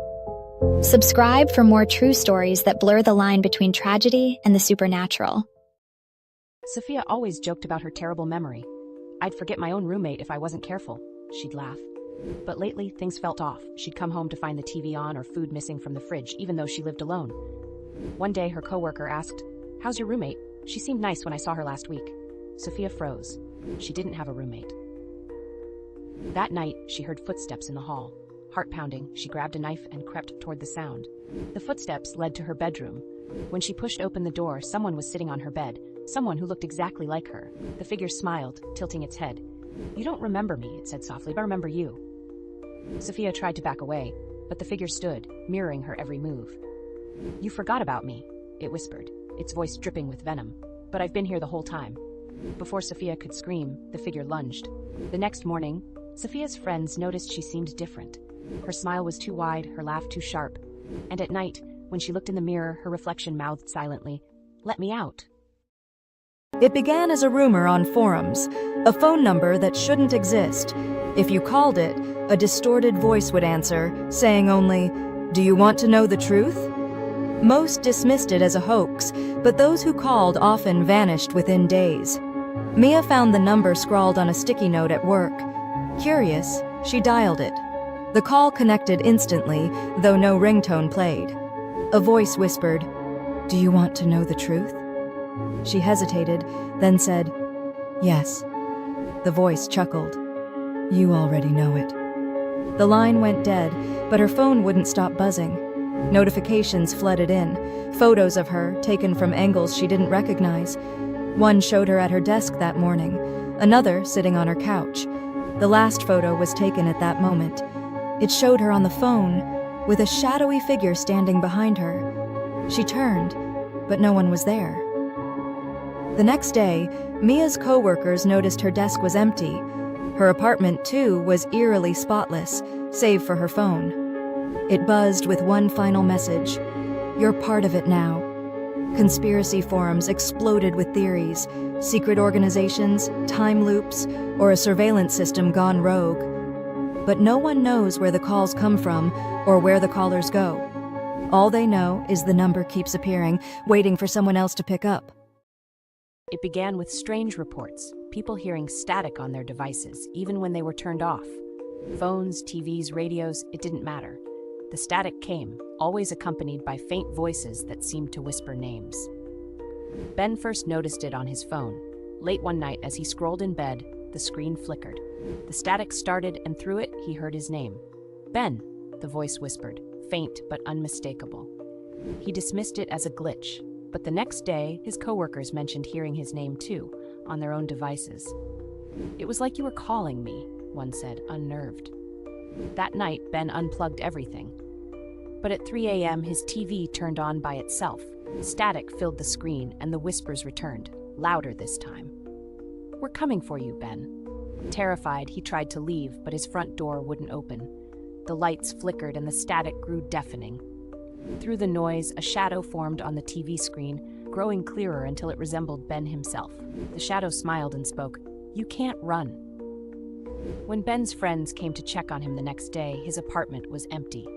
Subscribe for more true stories that blur the line between tragedy and the supernatural. Sophia always joked about her terrible memory. "I'd forget my own roommate if I wasn't careful," she'd laugh. But lately, things felt off. She'd come home to find the TV on or food missing from the fridge, even though she lived alone. One day, her coworker asked, "How's your roommate? She seemed nice when I saw her last week." Sophia froze. She didn't have a roommate. That night, she heard footsteps in the hall. Heart pounding, she grabbed a knife and crept toward the sound. The footsteps led to her bedroom. When she pushed open the door, someone was sitting on her bed, someone who looked exactly like her. The figure smiled, tilting its head. "You don't remember me," it said softly, "but I remember you." Sophia tried to back away, but the figure stood, mirroring her every move. "You forgot about me," it whispered, its voice dripping with venom. "But I've been here the whole time." Before Sophia could scream, the figure lunged. The next morning, Sophia's friends noticed she seemed different. Her smile was too wide, her laugh too sharp. And at night, when she looked in the mirror, her reflection mouthed silently, "Let me out." It began as a rumor on forums, a phone number that shouldn't exist. If you called it, a distorted voice would answer, saying only, "Do you want to know the truth?" Most dismissed it as a hoax, but those who called often vanished within days. Mia found the number scrawled on a sticky note at work. Curious, she dialed it. The call connected instantly, though no ringtone played. A voice whispered, "Do you want to know the truth?" She hesitated, then said, "Yes." The voice chuckled. "You already know it." The line went dead, but her phone wouldn't stop buzzing. Notifications flooded in, photos of her taken from angles she didn't recognize. One showed her at her desk that morning, another sitting on her couch. The last photo was taken at that moment. It showed her on the phone, with a shadowy figure standing behind her. She turned, but no one was there. The next day, Mia's co-workers noticed her desk was empty. Her apartment, too, was eerily spotless, save for her phone. It buzzed with one final message: "You're part of it now." Conspiracy forums exploded with theories: secret organizations, time loops, or a surveillance system gone rogue. But no one knows where the calls come from or where the callers go. All they know is the number keeps appearing, waiting for someone else to pick up. It began with strange reports, people hearing static on their devices, even when they were turned off. Phones, TVs, radios, it didn't matter. The static came, always accompanied by faint voices that seemed to whisper names. Ben first noticed it on his phone. Late one night, as he scrolled in bed, the screen flickered. The static started, and through it, he heard his name. "Ben," the voice whispered, faint but unmistakable. He dismissed it as a glitch, but the next day, his coworkers mentioned hearing his name too, on their own devices. "It was like you were calling me," one said, unnerved. That night, Ben unplugged everything. But at 3 a.m., his TV turned on by itself. Static filled the screen, and the whispers returned, louder this time. "We're coming for you, Ben." Terrified, he tried to leave, but his front door wouldn't open. The lights flickered, and the static grew deafening. Through the noise, a shadow formed on the TV screen, growing clearer until it resembled Ben himself. The shadow smiled and spoke, "You can't run." When Ben's friends came to check on him the next day, his apartment was empty.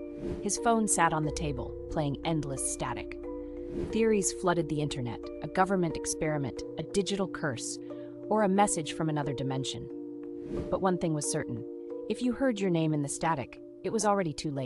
His phone sat on the table, playing endless static. Theories flooded the internet: a government experiment, a digital curse, or a message from another dimension. But one thing was certain: if you heard your name in the static, it was already too late.